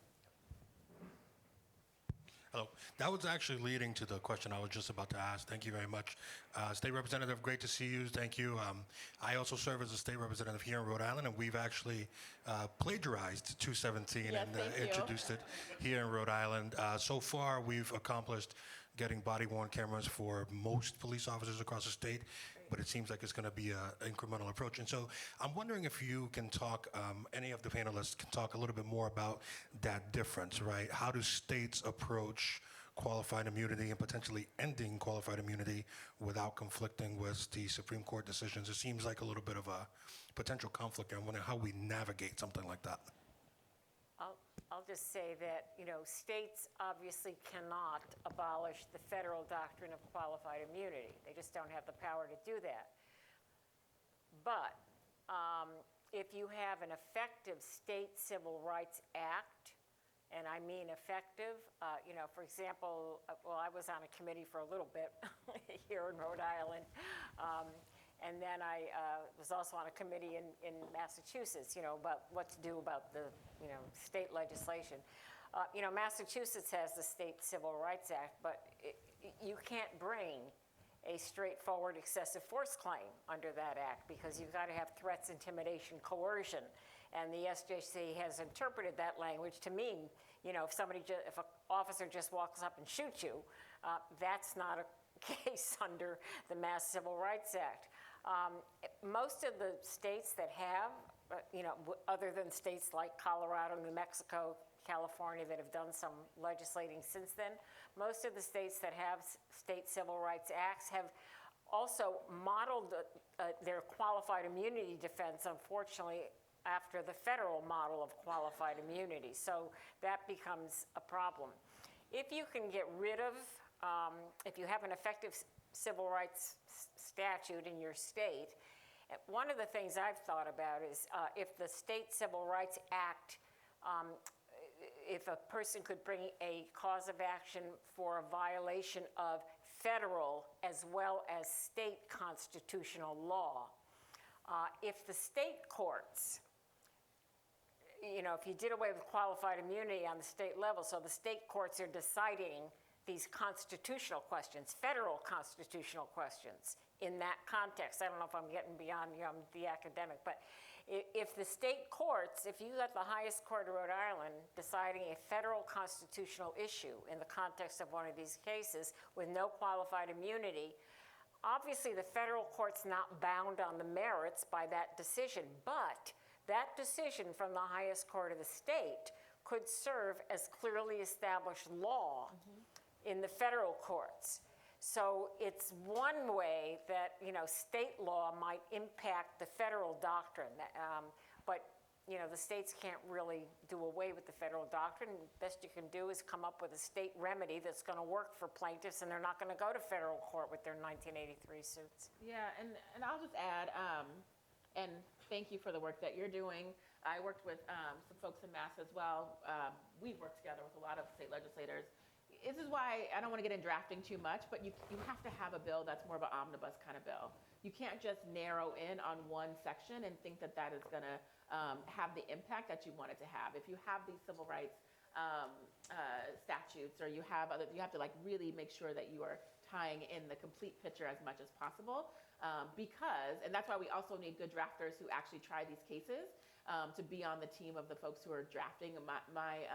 Hello. That was actually leading to the question I was just about to ask. Thank you very much. State Representative, great to see you. Thank you. I also serve as a state representative here in Rhode Island, and we've actually plagiarized 217 Yes, and introduced it here in Rhode Island. So far, we've accomplished getting body-worn cameras for most police officers across the state, but it seems like it's going to be an incremental approach. And so I'm wondering if you can talk, any of the panelists can talk a little bit more about that difference, right? How do states approach qualified immunity and potentially ending qualified immunity without conflicting with the Supreme Court decisions? It seems like a little bit of a potential conflict. I'm wondering how we navigate something like that. I'll just say that, states obviously cannot abolish the federal doctrine of qualified immunity. They just don't have the power to do that. But if you have an effective state civil rights act, and I mean effective, for example, I was on a committee for a little bit here in Rhode Island, and then I was also on a committee in Massachusetts, about what to do about the, state legislation. Massachusetts has the State Civil Rights Act, but you can't bring a straightforward excessive force claim under that act because you've got to have threats, intimidation, coercion. And the SJC has interpreted that language to mean, if an officer just walks up and shoots you, that's not a case under the Mass Civil Rights Act. Most of the states that have, other than states like Colorado, New Mexico, California that have done some legislating since then, most of the states that have state civil rights acts have also modeled their qualified immunity defense, unfortunately, after the federal model of qualified immunity. So that becomes a problem. If you can get rid of, if you have an effective civil rights statute in your state, one of the things I've thought about is if the State Civil Rights Act, if a person could bring a cause of action for a violation of federal as well as state constitutional law. If the state courts, if you did away with qualified immunity on the state level, so the state courts are deciding these constitutional questions, federal constitutional questions in that context. I don't know if I'm getting beyond the academic, but if the state courts, if you got the highest court of Rhode Island deciding a federal constitutional issue in the context of one of these cases with no qualified immunity, obviously the federal court's not bound on the merits by that decision, but that decision from the highest court of the state could serve as clearly established law in the federal courts. So it's one way that, state law might impact the federal doctrine, but, the states can't really do away with the federal doctrine. Best you can do is come up with a state remedy that's going to work for plaintiffs, and they're not going to go to federal court with their 1983 suits. Yeah, and I'll just add, and thank you for the work that you're doing. I worked with some folks in Mass as well. We've worked together with a lot of state legislators. This is why I don't want to get in drafting too much, but you have to have a bill that's more of an omnibus kind of bill. You can't just narrow in on one section and think that that is going to have the impact that you want it to have. If you have these civil rights statutes, or you have to really make sure that you are tying in the complete picture as much as possible, and that's why we also need good drafters who actually try these cases, to be on the team of the folks who are drafting. My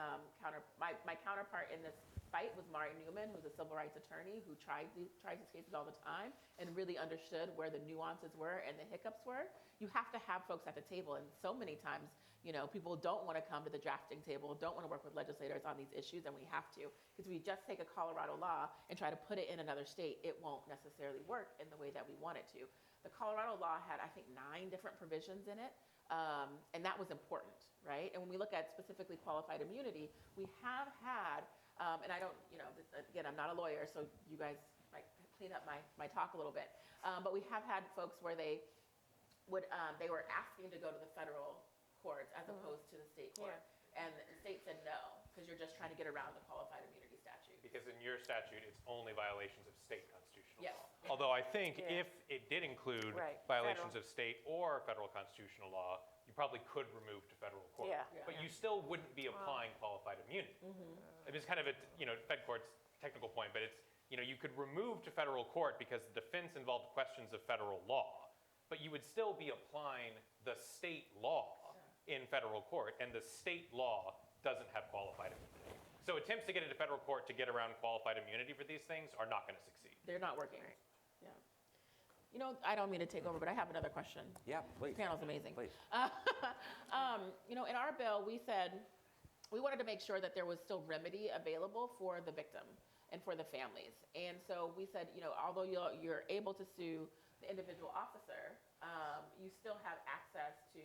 counterpart in this fight was Mari Newman, who's a civil rights attorney who tries these cases all the time and really understood where the nuances were and the hiccups were. You have to have folks at the table, and so many times, people don't want to come to the drafting table, don't want to work with legislators on these issues, and we have to, because we just take a Colorado law and try to put it in another state, it won't necessarily work in the way that we want it to. The Colorado law had, I think, 9 different provisions in it, and that was important, right? And when we look at specifically qualified immunity, we have had, and I don't, again, I'm not a lawyer, so you guys might clean up my talk a little bit, but we have had folks where they were asking to go to the federal courts as opposed to the state court. Yeah. And the state said no, because you're just trying to get around the qualified immunity statute. Because in your statute, it's only violations of state constitutional Yes. law. Although I think Yeah. if it did include Right, violations federal. of state or federal constitutional law, you probably could remove to federal court. Yeah. But you still wouldn't be applying qualified immunity. It's kind of a, Fed court's technical point, but it's, you could remove to federal court because the defense involved questions of federal law, but you would still be applying the state law in federal court, and the state law doesn't have qualified immunity. So attempts to get into federal court to get around qualified immunity for these things are not going to succeed. They're not working. Yeah. I don't mean to take over, but I have another question. Yeah, please. This panel's amazing. Please. In our bill, we said we wanted to make sure that there was still remedy available for the victim and for the families. And so we said, although you're able to sue the individual officer, you still have access to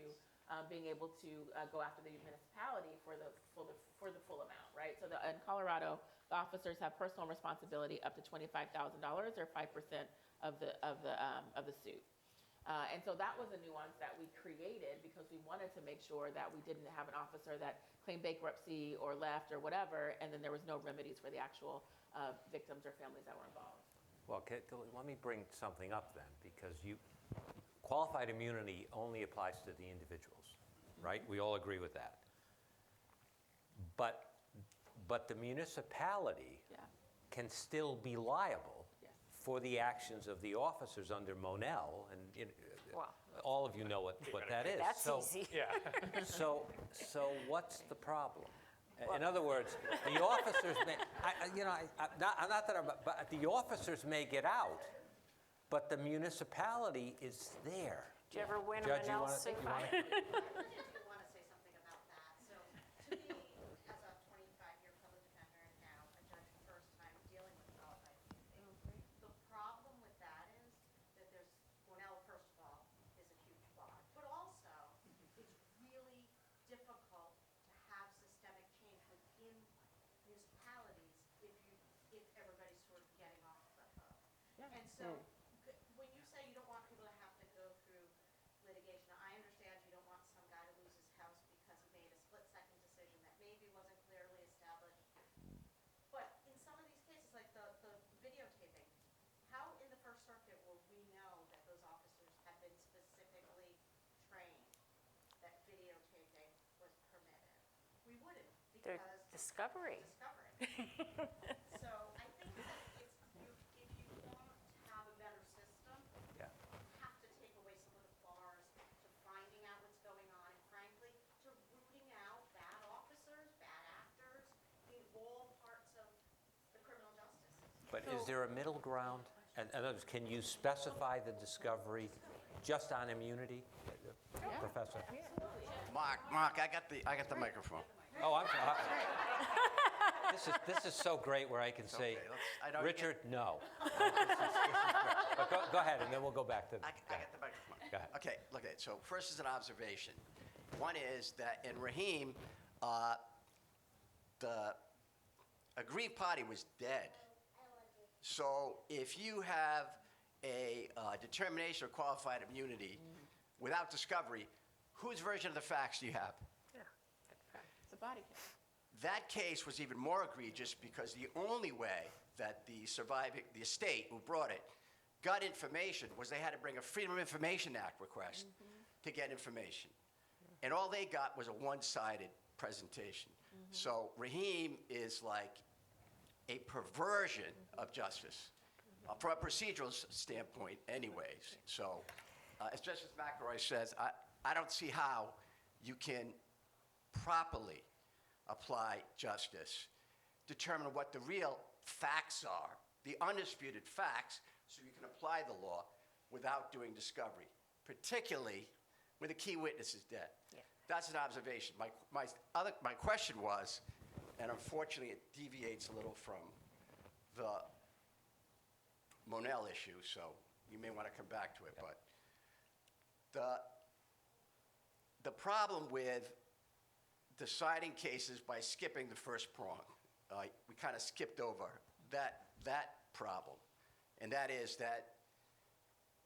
being able to go after the municipality for the full amount, right? So in Colorado, the officers have personal responsibility up to $25,000 or 5% of the suit. And so that was a nuance that we created because we wanted to make sure that we didn't have an officer that claimed bankruptcy or left or whatever, and then there was no remedies for the actual victims or families that were involved. Well, let me bring something up then, because qualified immunity only applies to the individuals, right? We all agree with that. But the municipality Yeah. can still be liable Yes. for the actions of the officers under Monell, and Well, all of you know what that is. that's So- easy. Yeah. So what's the problem? In other words, the officers may, but the officers may get out, but the municipality is there. Did you ever win a Judge, you Monell wanna- suit? you wanna- I do want to say something about that. So to me, as a 25-year public defender and now a judge first time dealing with qualified immunity, the problem with that is that there's, Monell, first of all, is a huge fraud. But also, it's really difficult to have systemic change within municipalities if everybody's sort of getting off the hook. And so when you say you don't want people to have to go through litigation, I understand you don't want some guy to lose his house because he made a split-second decision that maybe wasn't clearly established. But in some of these cases, like the videotaping, wouldn't, Their because. discovery. So I think that if you want to have a better system, Yeah. you have to take away some of the bars to finding out what's going on, and frankly, to rooting out bad officers, bad actors, in all parts of the criminal justice system. But is there a middle ground? And in other words, can you specify the discovery just on immunity, Professor? Mark, I got the microphone. Oh, I'm sorry. This is so great where I can say, okay, I know you Richard, no. This is great. But go ahead, and then we'll go back to. I got the microphone. Go ahead. Okay, look at it. So first is an observation. One is that in Rahim, the aggrieved party was dead. So if you have a determination of qualified immunity without discovery, whose version of the facts do you have? It's a body count. That case was even more egregious because the only way that the estate who brought it got information was they had to bring a Freedom of Information Act request to get information. And all they got was a one-sided presentation. So Rahim is like a perversion of justice, from a procedural standpoint anyways. So as Justice McElroy says, I don't see how you can properly apply justice, determine what the real facts are, the undisputed facts, so you can apply the law without doing discovery, particularly when the key witness is dead. Yeah. That's an observation. My question was, and unfortunately it deviates a little from the Monell issue, so you may want to come back to it, but the problem with deciding cases by skipping the first prong, we kind of skipped over that problem, and that is that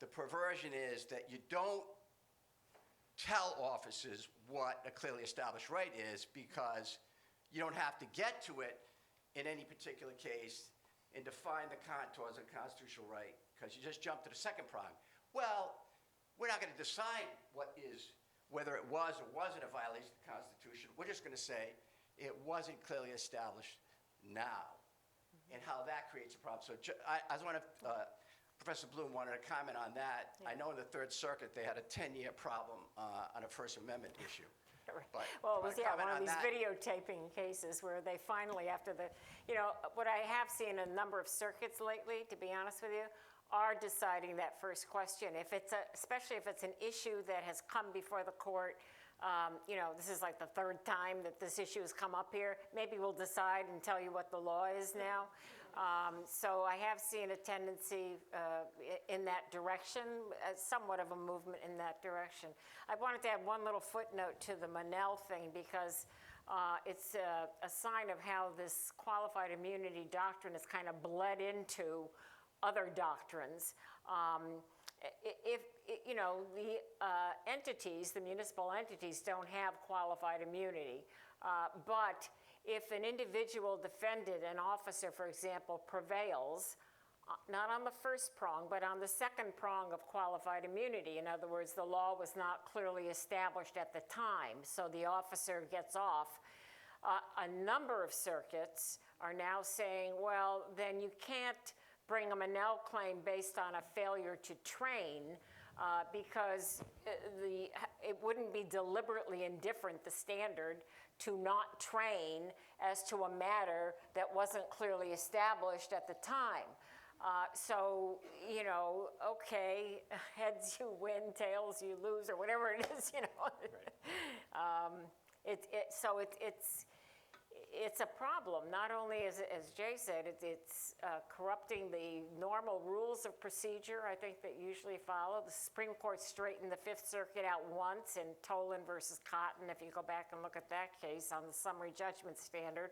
the perversion is that you don't tell officers what a clearly established right is because you don't have to get to it in any particular case and define the contours of constitutional right because you just jump to the second prong. Well, we're not going to decide whether it was or wasn't a violation of the Constitution. We're just going to say it wasn't clearly established now, and how that creates a problem. So I was wondering if Professor Blum wanted to comment on that. I know in the Third Circuit they had a 10-year problem on a First Amendment issue. But Well, it was, do you yeah, wanna one of comment these on that? videotaping cases where they finally, after what I have seen in a number of circuits lately, to be honest with you, are deciding that first question. Especially if it's an issue that has come before the court, this is like the third time that this issue has come up here, maybe we'll decide and tell you what the law is now. So I have seen a tendency in that direction, somewhat of a movement in that direction. I wanted to add one little footnote to the Monell thing because it's a sign of how this qualified immunity doctrine is kind of bled into other doctrines. If the entities, the municipal entities, don't have qualified immunity, but if an individual defendant, an officer, for example, prevails, not on the first prong, but on the second prong of qualified immunity, in other words, the law was not clearly established at the time, so the officer gets off, a number of circuits are now saying, well, then you can't bring a Monell claim based on a failure to train because it wouldn't be deliberately indifferent, the standard, to not train as to a matter that wasn't clearly established at the time. So, okay, heads you win, tails you lose, or whatever it is, It's a problem. Not only as Jay said, it's corrupting the normal rules of procedure, I think, that usually follow. The Supreme Court straightened the Fifth Circuit out once in Tolan versus Cotton, if you go back and look at that case on the summary judgment standard.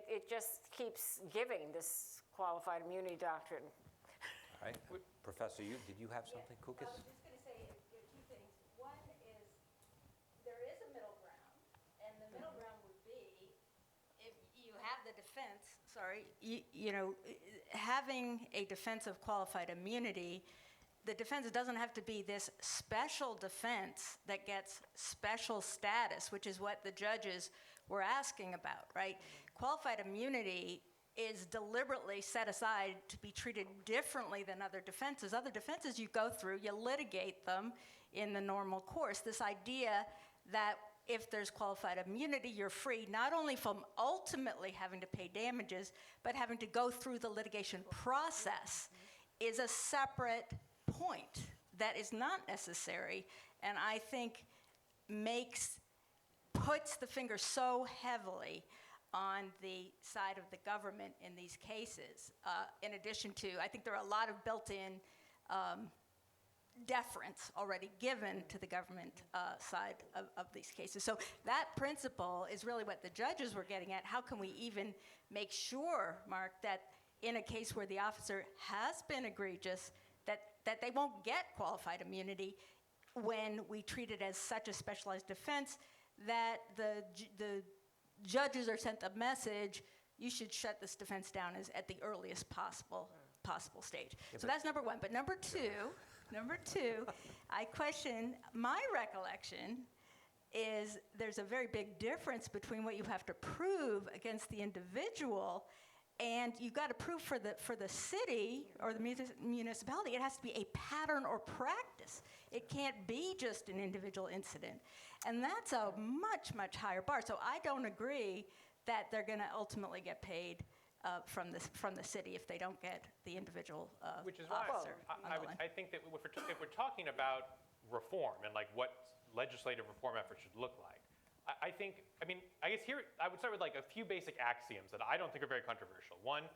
It just keeps giving this qualified immunity doctrine. All right. Professor, did you have something, Kukas? I was just going to say two things. One is there is a middle ground, and the middle ground would be if you have the defense, having a defense of qualified immunity the defense doesn't have to be this special defense that gets special status, which is what the judges were asking about, right? Qualified immunity is deliberately set aside to be treated differently than other defenses. Other defenses you go through, you litigate them in the normal course. This idea that if there's qualified immunity, you're free not only from ultimately having to pay damages, but having to go through the litigation process is a separate point that is not necessary, and I think puts the finger so heavily on the side of the government in these cases. In addition to, I think there are a lot of built-in deference already given to the government side of these cases. So that principle is really what the judges were getting at. How can we even make sure, Mark, that in a case where the officer has been egregious, that they won't get qualified immunity when we treat it as such a specialized defense that the judges are sent a message, you should shut this defense down at the earliest possible stage. So that's number one. But number two, I question, my recollection is there's a very big difference between what you have to prove against the individual and you've got to prove for the city or the municipality. It has to be a pattern or practice. It can't be just an individual incident. And that's a much, much higher bar. So I don't agree that they're going to ultimately get paid from the city if they don't get the individual Which is why officer. I think that if we're talking about reform and like what legislative reform efforts should look like, I guess here I would start with like a few basic axioms that I don't think are very controversial. One,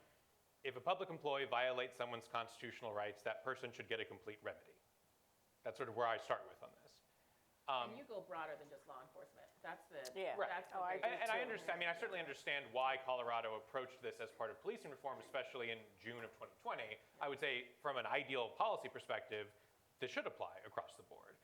if a public employee violates someone's constitutional rights, that person should get a complete remedy. That's sort of where I start with on this. And you go broader than just law enforcement. That's the, Yeah. Right. that's the Oh, I big- do And I too. understand. I certainly understand why Colorado approached this as part of policing reform, especially in June of 2020. I would say, from an ideal policy perspective, this should apply across the board.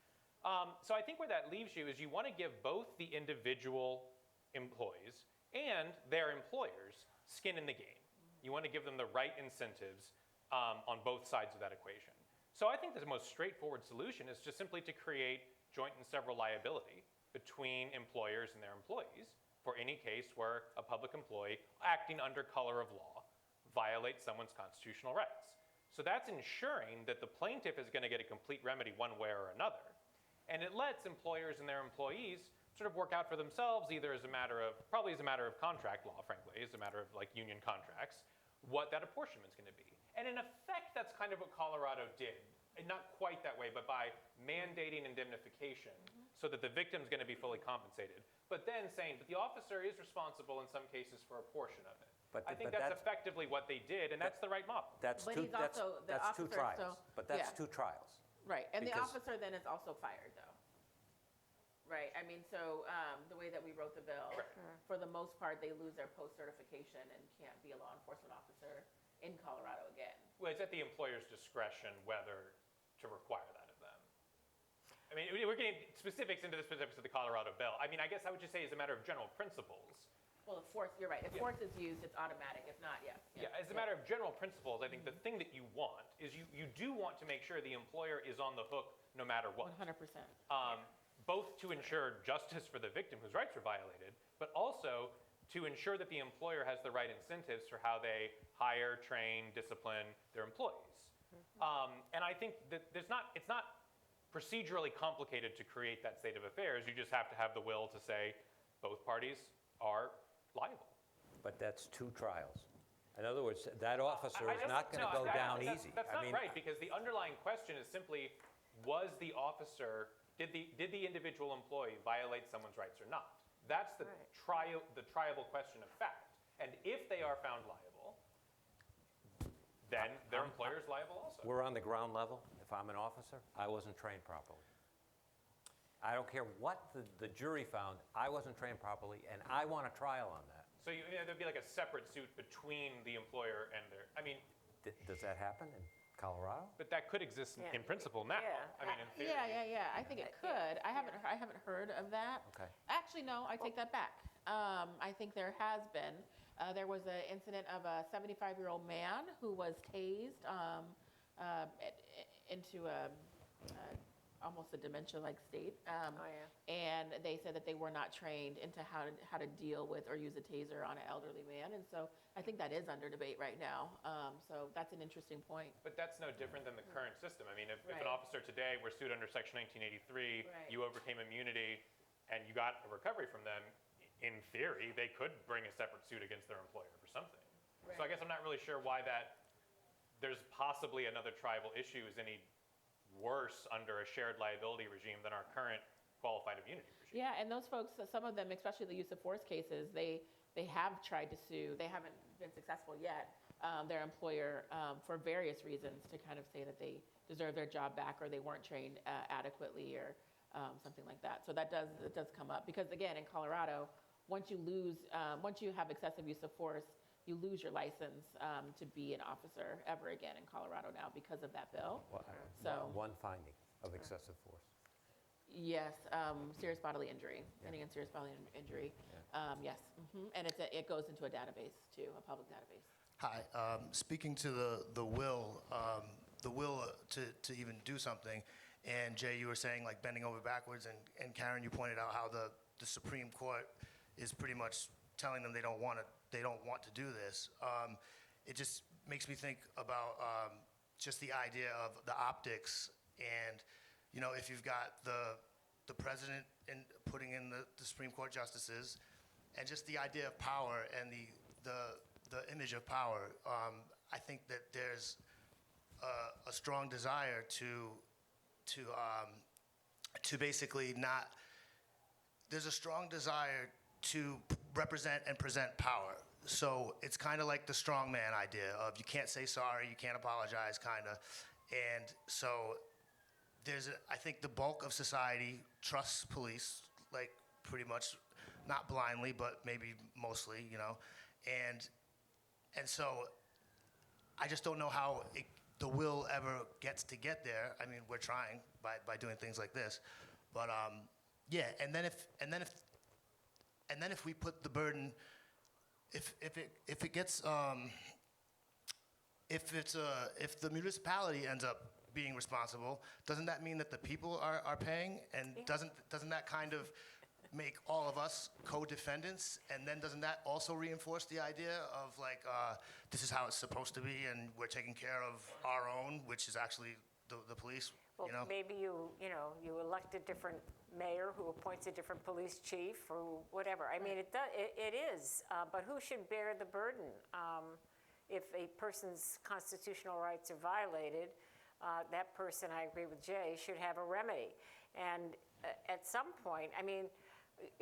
So I think where that leaves you is you want to give both the individual employees and their employers skin in the game. You want to give them the right incentives on both sides of that equation. So I think the most straightforward solution is just simply to create joint and several liability between employers and their employees for any case where a public employee acting under color of law violates someone's constitutional rights. So that's ensuring that the plaintiff is going to get a complete remedy one way or another. And it lets employers and their employees sort of work out for themselves, either as a matter of, probably as a matter of contract law, frankly, as a matter of like union contracts, what that apportionment's going to be. And in effect, that's kind of what Colorado did. And not quite that way, but by mandating indemnification so that the victim's going to be fully compensated. But then saying, but the officer is responsible in some cases for a portion of it. I think that's effectively what they did, and that's the right model. That's But two, he's also the that's two officer, trials. so- But that's yeah. two trials. Right, and the Because- officer then is also fired, though. Right, I mean, so the way that we wrote the bill, Right. for the most part, they lose their post-certification and can't be a law enforcement officer in Colorado again. Well, it's at the employer's discretion whether to require that of them. I mean, we're getting specifics into the specifics of the Colorado bill. I mean, I guess I would just say as a matter of general principles. Well, if force, you're right, if force is used, it's automatic, if not, yes. Yeah, as a matter of general principles, I think the thing that you want is you do want to make sure the employer is on the hook no matter what. 100%. Both to ensure justice for the victim whose rights were violated, but also to ensure that the employer has the right incentives for how they hire, train, discipline their employees. And I think that it's not procedurally complicated to create that state of affairs. You just have to have the will to say both parties are liable. But that's two trials. In other words, that officer I is not going to go down easy. That's I not mean, right, because the underlying question is simply, was the officer, did the individual employee violate someone's rights or not? That's the triable question of fact. And if they are found liable, then their employer is liable also. We're on the ground level. If I'm an officer, I wasn't trained properly. I don't care what the jury found, I wasn't trained properly, and I want a trial on that. So there'd be like a separate suit between the employer and their, I mean, Does that happen in Colorado? but that could exist in principle now. Yeah. I mean, in theory. Yeah, I think it could. I haven't heard of that. Okay. Actually, no, I take that back. I think there has been. There was an incident of a 75-year-old man who was tased into almost a dementia-like state. Oh, yeah. And they said that they were not trained into how to deal with or use a taser on an elderly man. And so I think that is under debate right now. So that's an interesting point. But that's no different than the current system. I mean, if an Right. officer today were sued under Section 1983, Right. you overcame immunity, and you got a recovery from them, in theory, they could bring a separate suit against their employer for something. So I Right. guess I'm not really sure why there's possibly another tribal issue is any worse under a shared liability regime than our current qualified immunity regime. Yeah, and those folks, some of them, especially the use of force cases, they have tried to sue. They haven't been successful yet, their employer, for various reasons, to kind of say that they deserve their job back or they weren't trained adequately or something like that. So it does come up. Because again, in Colorado, once you have excessive use of force, you lose your license to be an officer ever again in Colorado now because of that bill. So- One finding of excessive force. Yes, serious bodily injury, any and serious bodily injury. Yes, and it goes into a database too, a public database. Hi, speaking to the will to even do something, and Jay, you were saying like bending over backwards, and Karen, you pointed out how the Supreme Court is pretty much telling them they don't want to do this. It just makes me think about just the idea of the optics, and if you've got the president putting in the Supreme Court justices, and just the idea of power and the image of power. I think that there's a strong desire to basically not. There's a strong desire to represent and present power. So it's kind of like the strongman idea of you can't say sorry, you can't apologize, kind of. And so I think the bulk of society trusts police, like pretty much, not blindly, but maybe mostly, And so I just don't know how the will ever gets to get there. I mean, we're trying by doing things like this, but yeah. And then if we put the burden, if the municipality ends up being responsible, doesn't that mean that the people are paying? And doesn't that kind of make all of us co-defendants? And then doesn't that also reinforce the idea of like, this is how it's supposed to be, and we're taking care of our own, which is actually the police, Well, maybe you elect a different mayor who appoints a different police chief or whatever. I mean, it is, but who should bear the burden? If a person's constitutional rights are violated, that person, I agree with Jay, should have a remedy. And at some point, I mean,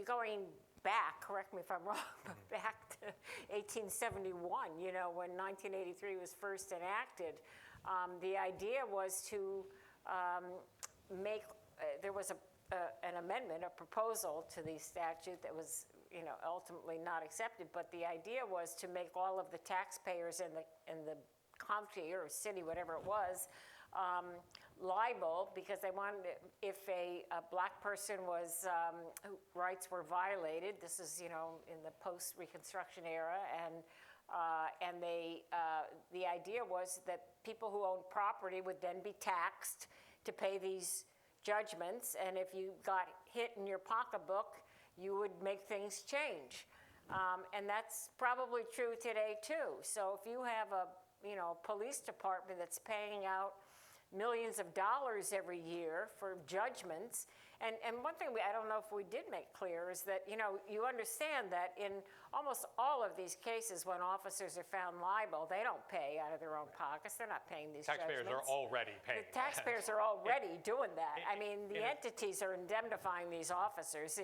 going back, correct me if I'm wrong, but back to 1871, when 1983 was first enacted, the idea was to there was an amendment, a proposal to the statute that was, ultimately not accepted, but the idea was to make all of the taxpayers in the county or city, whatever it was, liable, because they wanted, if a black person whose rights were violated, this is, in the post-Reconstruction era, and the idea was that people who owned property would then be taxed to pay these judgments, and if you got hit in your pocketbook, you would make things change. And that's probably true today too. So if you have a police department that's paying out millions of dollars every year for judgments. And one thing I don't know if we did make clear is that, you understand that in almost all of these cases when officers are found liable, they don't pay out of their own pockets. They're not paying these Taxpayers judgments. are already paying. The taxpayers are already doing that. I mean, the entities are indemnifying these officers.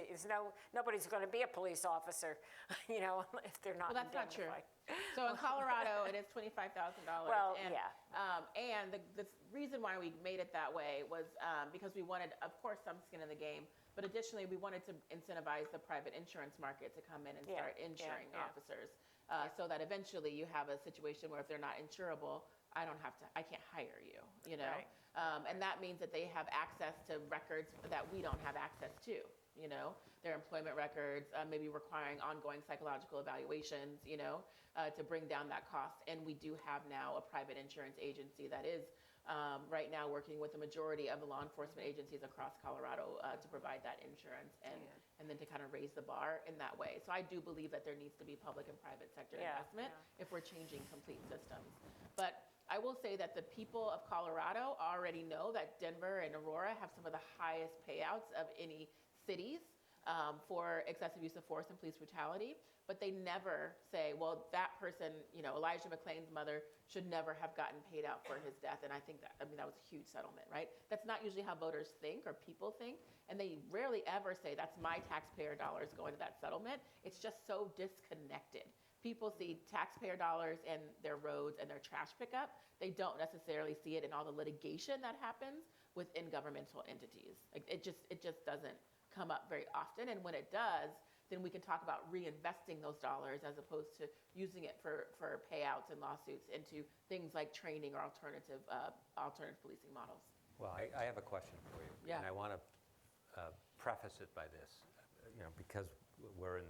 Nobody's going to be a police officer, if they're not Well, that's not true. indemnified. So in Colorado, it is $25,000. Well, and, yeah. And the reason why we made it that way was because we wanted, of course, some skin in the game, but additionally, we wanted to incentivize the private insurance market to come in and start insuring officers, so that eventually you have a situation where if they're not insurable, I can't hire you, Right. And that means that they have access to records that we don't have access to, their employment records, maybe requiring ongoing psychological evaluations, to bring down that cost. And we do have now a private insurance agency that is right now working with the majority of the law enforcement agencies across Colorado to provide that insurance and then to kind of raise the bar in that way. So I do believe that there needs to be public and private sector investment if we're changing complete systems. But I will say that the people of Colorado already know that Denver and Aurora have some of the highest payouts of any cities for excessive use of force and police brutality, but they never say, well, that person, Elijah McClain's mother should never have gotten paid out for his death. And I think that was a huge settlement, right? That's not usually how voters think or people think. And they rarely ever say, that's my taxpayer dollars going to that settlement. It's just so disconnected. People see taxpayer dollars in their roads and their trash pickup. They don't necessarily see it in all the litigation that happens within governmental entities. Like, it just doesn't come up very often. And when it does, then we can talk about reinvesting those dollars as opposed to using it for payouts and lawsuits into things like training or alternative policing models. Well, I have a question for you. Yeah. And I want to preface it by this, because we're in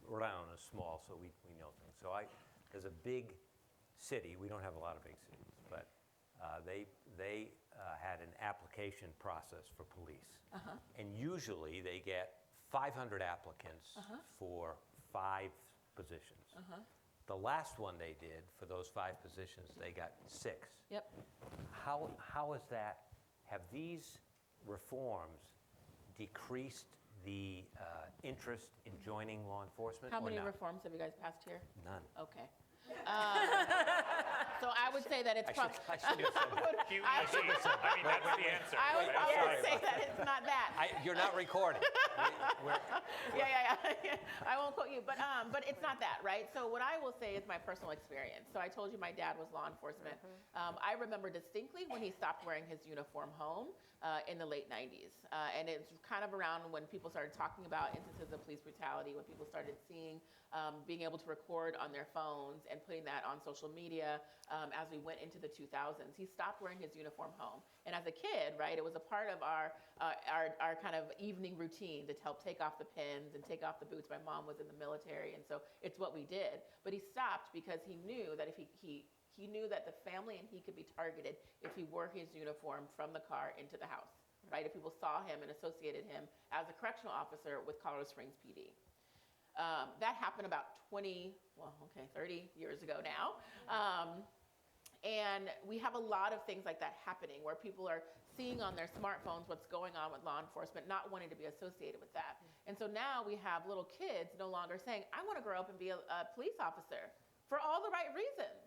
Rhode Island is small, so we know things. So there's a big city. We don't have a lot of big cities, but they had an application process for police. And usually they get 500 applicants for 5 positions. The last one they did for those 5 positions, they got 6. Yep. How is that? Have these reforms decreased the interest in joining law enforcement? How or many not? reforms have you guys passed here? None. Okay. So I would say that it's I should have said that. QED. I mean, that's the answer. I would right? probably say that it's not that. You're not recording. Yeah. I won't quote you, but it's not that, right? So what I will say is my personal experience. So I told you my dad was law enforcement. I remember distinctly when he stopped wearing his uniform home in the late 90s. And it's kind of around when people started talking about instances of police brutality, when people started seeing being able to record on their phones and putting that on social media as we went into the 2000s. He stopped wearing his uniform home. And as a kid, right, it was a part of our kind of evening routine to help take off the pins and take off the boots. My mom was in the military, and so it's what we did. But he stopped because he knew that if he knew that the family and he could be targeted if he wore his uniform from the car into the house, right? If people saw him and associated him as a correctional officer with Colorado Springs PD. That happened about 30 years ago now. And we have a lot of things like that happening where people are seeing on their smartphones what's going on with law enforcement, not wanting to be associated with that. And so now we have little kids no longer saying, I want to grow up and be a police officer for all the right reasons.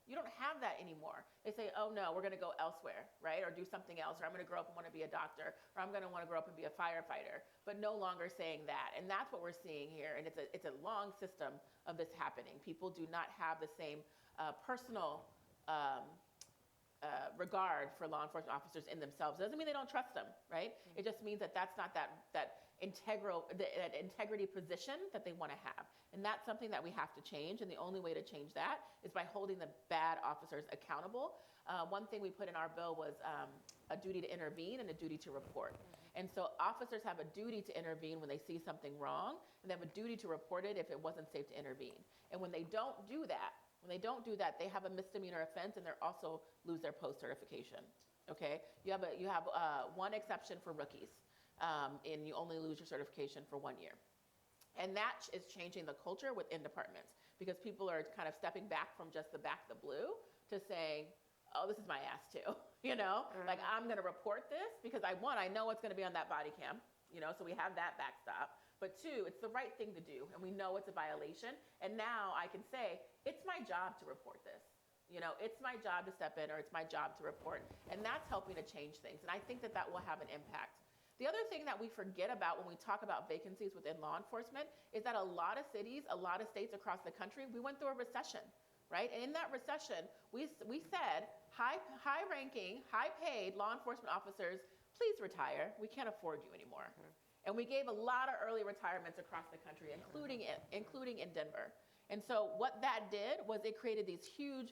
You don't have that anymore. They say, oh no, we're going to go elsewhere, right? Or do something else, or I'm going to grow up and want to be a doctor, or I'm going to want to grow up and be a firefighter, but no longer saying that. And that's what we're seeing here. And it's a long system of this happening. People do not have the same personal regard for law enforcement officers in themselves. It doesn't mean they don't trust them, right? It just means that that's not that integrity position that they want to have. And that's something that we have to change. And the only way to change that is by holding the bad officers accountable. One thing we put in our bill was a duty to intervene and a duty to report. And so officers have a duty to intervene when they see something wrong, and they have a duty to report it if it wasn't safe to intervene. And when they don't do that, they have a misdemeanor offense, and they also lose their post certification. Okay, you have one exception for rookies, and you only lose your certification for 1 year. And that is changing the culture within departments because people are kind of stepping back from just the blue to saying, oh, this is my ass too, like I'm going to report this because I know what's going to be on that body cam, so we have that backstop. But 2, it's the right thing to do, and we know it's a violation. And now I can say, it's my job to report this. It's my job to step in, or it's my job to report. And that's helping to change things. And I think that will have an impact. The other thing that we forget about when we talk about vacancies within law enforcement is that a lot of cities, a lot of states across the country, we went through a recession, right? And in that recession, we said, high-ranking, high-paid law enforcement officers, please retire. We can't afford you anymore. And we gave a lot of early retirements across the country, including in Denver. And so what that did was it created these huge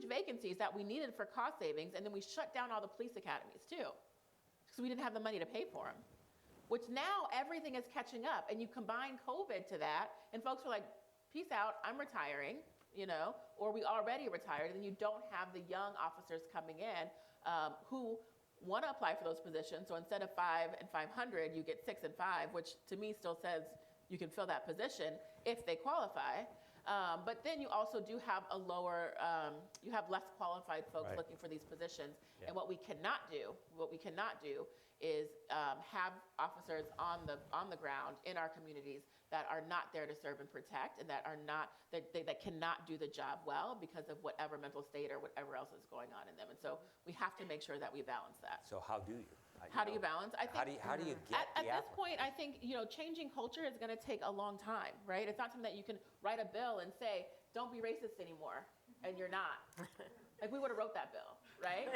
vacancies that we needed for cost savings, and then we shut down all the police academies too, because we didn't have the money to pay for them. Which now everything is catching up, and you combine COVID to that, and folks are like, peace out, I'm retiring, or we already retired, and you don't have the young officers coming in who want to apply for those positions. So instead of 5 and 500, you get 6 and 5, which to me still says you can fill that position if they qualify. But then you also do have a lower, you have less qualified folks Right. looking for these positions. Yeah. And what we cannot do is have officers on the ground in our communities that are not there to serve and protect, and that are not that cannot do the job well because of whatever mental state or whatever else is going on in them. And so we have to make sure that we balance that. So how do you? How do you balance? I think How do you get at the this applicant? point, I think changing culture is going to take a long time, right? It's not something that you can write a bill and say, "Don't be racist anymore," and you're not. Like we would have wrote that bill, right?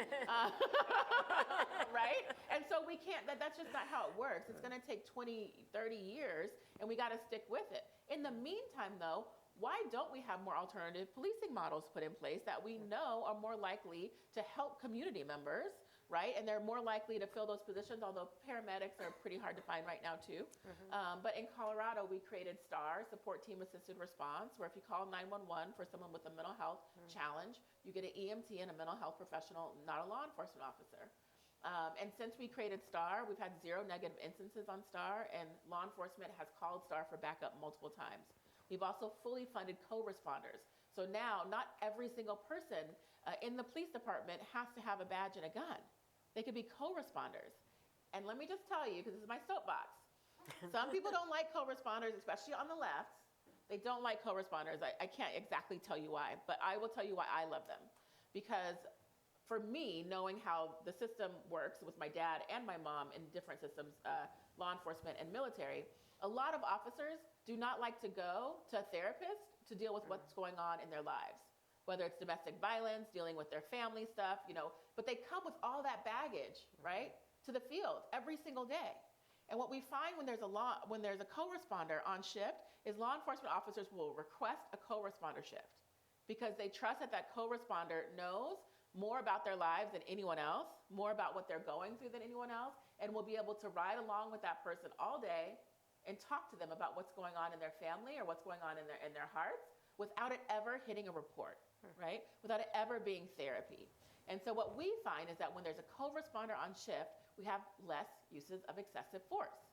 Right? And so we can't. That's just not how it works. It's going to take 20, 30 years, and we got to stick with it. In the meantime, though, why don't we have more alternative policing models put in place that we know are more likely to help community members? Right? And they're more likely to fill those positions, although paramedics are pretty hard to find right now, too. But in Colorado, we created STAR, Support Team Assisted Response, where if you call 911 for someone with a mental health challenge, you get an EMT and a mental health professional, not a law enforcement officer. And since we created STAR, we've had 0 negative instances on STAR, and law enforcement has called STAR for backup multiple times. We've also fully funded co-responders. So now, not every single person in the police department has to have a badge and a gun. They could be co-responders. And let me just tell you, because this is my soapbox, some people don't like co-responders, especially on the left. They don't like co-responders. I can't exactly tell you why, but I will tell you why I love them. Because for me, knowing how the system works with my dad and my mom in different systems, law enforcement and military, a lot of officers do not like to go to a therapist to deal with what's going on in their lives. Whether it's domestic violence, dealing with their family stuff, but they come with all that baggage, right, to the field every single day. And what we find when there's a co-responder on shift is law enforcement officers will request a co-responder shift because they trust that that co-responder knows more about their lives than anyone else, more about what they're going through than anyone else, and will be able to ride along with that person all day and talk to them about what's going on in their family or what's going on in their hearts without it ever hitting a report. Right? Without it ever being therapy. And so what we find is that when there's a co-responder on shift, we have less uses of excessive force.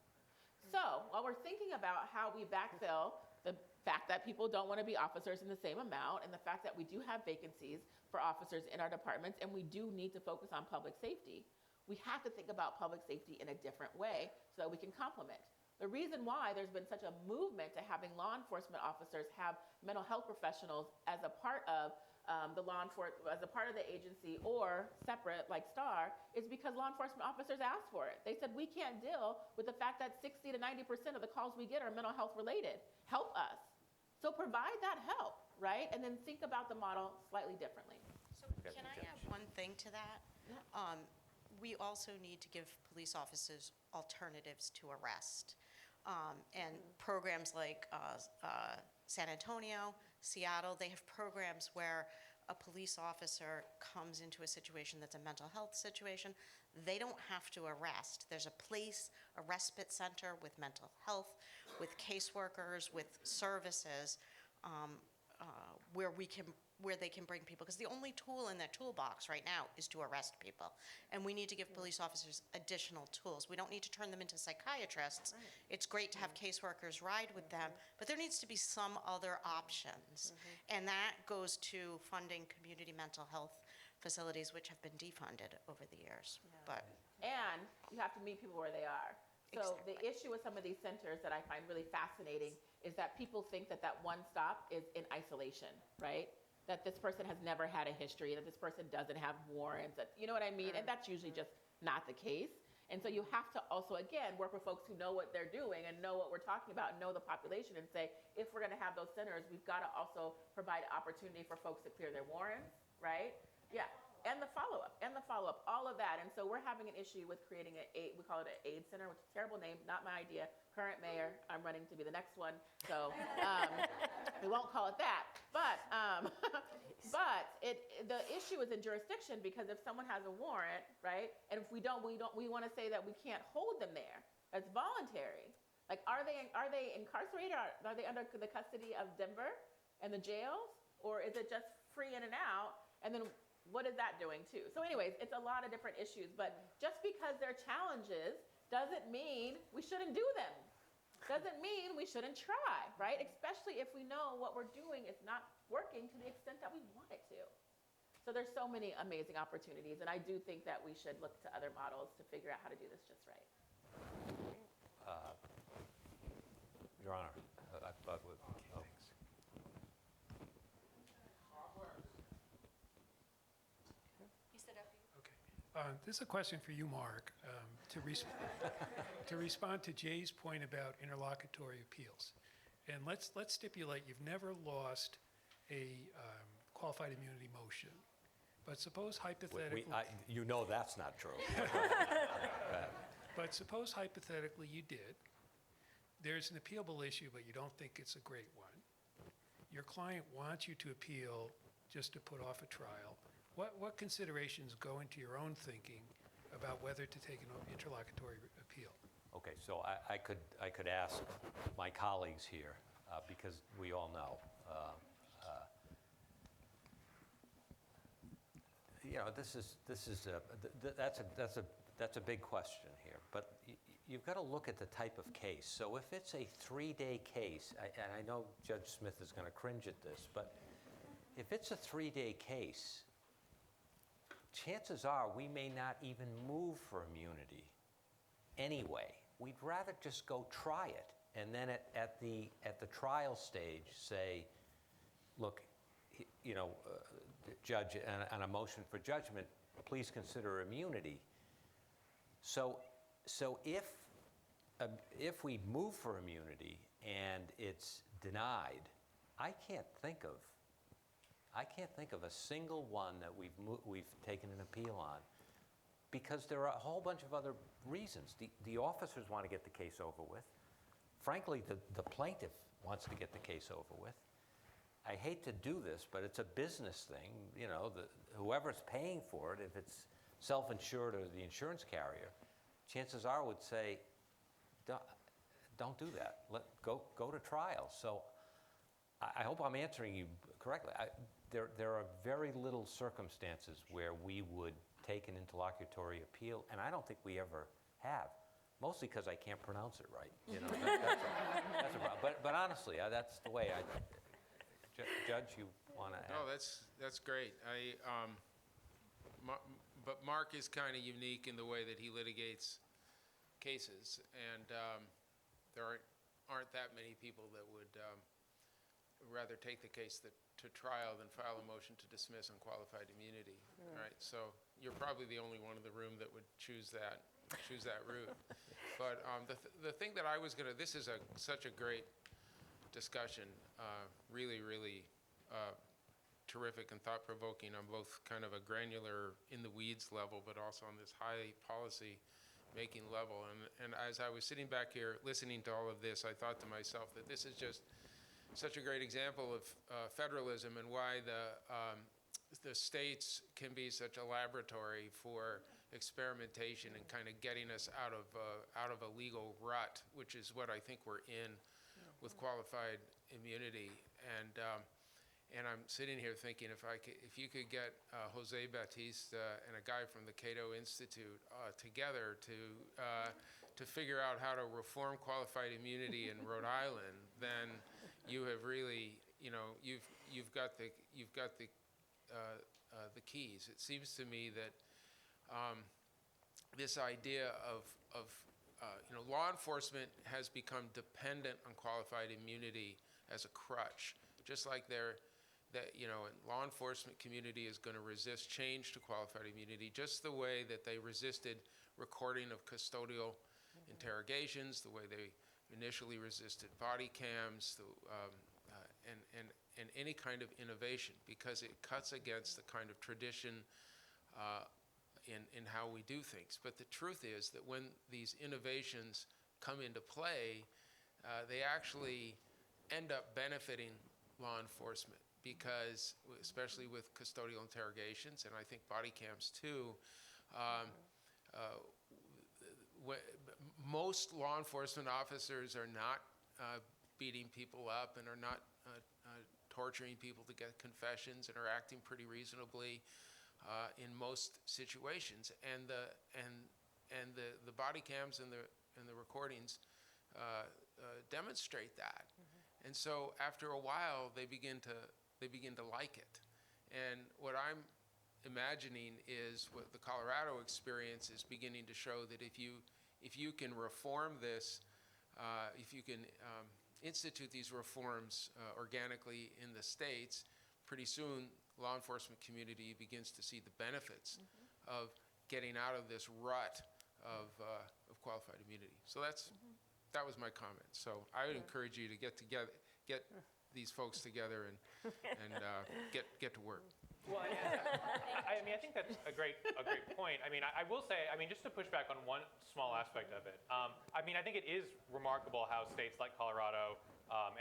So while we're thinking about how we backfill the fact that people don't want to be officers in the same amount and the fact that we do have vacancies for officers in our departments and we do need to focus on public safety, we have to think about public safety in a different way so that we can complement. The reason why there's been such a movement to having law enforcement officers have mental health professionals as a part of as a part of the agency or separate like STAR is because law enforcement officers asked for it. They said, we can't deal with the fact that 60 to 90% of the calls we get are mental health related. Help us. So provide that help, right? And then think about the model slightly differently. So can I add one thing to that? We also need to give police officers alternatives to arrest. And programs like San Antonio, Seattle, they have programs where a police officer comes into a situation that's a mental health situation. They don't have to arrest. There's a place, a respite center with mental health, with caseworkers, with services, where they can bring people, because the only tool in that toolbox right now is to arrest people. And we need to give police officers additional tools. We don't need to turn them into psychiatrists. Right. It's great to have caseworkers ride with them, but there needs to be some other options. And that goes to funding community mental health facilities, which have been defunded over the years. And you have to meet people where they are. So the issue with some of these centers that I find really fascinating is that people think that one stop is in isolation, right? That this person has never had a history, that this person doesn't have warrants, that, you know what I mean? And that's usually just not the case. And so you have to also, again, work with folks who know what they're doing and know what we're talking about and know the population and say, if we're going to have those centers, we've got to also provide opportunity for folks to clear their warrants, right? Yeah. And the follow-up, all of that. And so we're having an issue with creating we call it an AIDS center, which is a terrible name, not my idea. Current mayor, I'm running to be the next one. So we won't call it that. But the issue is in jurisdiction, because if someone has a warrant, right, and if we want to say that we can't hold them there. That's voluntary. Like, are they incarcerated? Are they under the custody of Denver and the jails? Or is it just free in and out? And then what is that doing too? So anyways, it's a lot of different issues, but just because they're challenges doesn't mean we shouldn't do them. Doesn't mean we shouldn't try, right? Especially if we know what we're doing is not working to the extent that we want it to. So there's so many amazing opportunities, and I do think that we should look to other models to figure out how to do this just right. Your Honor, I thought we... oh. Okay. This is a question for you, Mark, to respond to Jay's point about interlocutory appeals. And let's stipulate you've never lost a qualified immunity motion. But suppose hypothetically... you know that's not true. But suppose hypothetically you did. There's an appealable issue, but you don't think it's a great one. Your client wants you to appeal just to put off a trial. What considerations go into your own thinking about whether to take an interlocutory appeal? Okay, so I could ask my colleagues here, because we all know. That's a big question here, but you've got to look at the type of case. So if it's a 3-day case, and I know Judge Smith is going to cringe at this, but if it's a 3-day case, chances are we may not even move for immunity anyway. We'd rather just go try it, and then at the trial stage say, look, Judge, on a motion for judgment, please consider immunity. So if we move for immunity and it's denied, I can't think of a single one that we've taken an appeal on, because there are a whole bunch of other reasons. The officers want to get the case over with. Frankly, the plaintiff wants to get the case over with. I hate to do this, but it's a business thing. Whoever's paying for it, if it's self-insured or the insurance carrier, chances are would say, don't do that. Go to trial. So I hope I'm answering you correctly. There are very little circumstances where we would take an interlocutory appeal, and I don't think we ever have, mostly because I can't pronounce it right. That's a problem. But honestly, that's the way I... Judge, you want to add? No, that's great. But Mark is kind of unique in the way that he litigates cases, and there aren't that many people that would rather take the case to trial than file a motion to dismiss on qualified immunity. Right? So you're probably the only one in the room that would choose that route. But the thing that I was going to, this is such a great discussion, really, really terrific and thought-provoking on both kind of a granular in-the-weeds level, but also on this high policy-making level. And as I was sitting back here listening to all of this, I thought to myself that this is just such a great example of federalism and why the states can be such a laboratory for experimentation and kind of getting us out of a legal rut, which is what I think we're in with qualified immunity. And I'm sitting here thinking, if you could get Jose Batista and a guy from the Cato Institute together to figure out how to reform qualified immunity in Rhode Island, then you have really, you've got the keys. It seems to me that this idea of law enforcement has become dependent on qualified immunity as a crutch, just like law enforcement community is going to resist change to qualified immunity, just the way that they resisted recording of custodial interrogations, the way they initially resisted body cams, and any kind of innovation, because it cuts against the kind of tradition in how we do things. But the truth is that when these innovations come into play, they actually end up benefiting law enforcement, because especially with custodial interrogations, and I think body cams too, most law enforcement officers are not beating people up and are not torturing people to get confessions and are acting pretty reasonably. in most situations, and the body cams and the recordings demonstrate that. And so after a while, they begin to like it. And what I'm imagining is what the Colorado experience is beginning to show, that if you can reform this, if you can institute these reforms organically in the states, pretty soon law enforcement community begins to see the benefits of getting out of this rut of qualified immunity. So that was my comment. So I would encourage you to get these folks together and get to work. Well, I mean, I think that's a great point. I mean, I will say, I mean, just to push back on one small aspect of it, I mean, I think it is remarkable how states like Colorado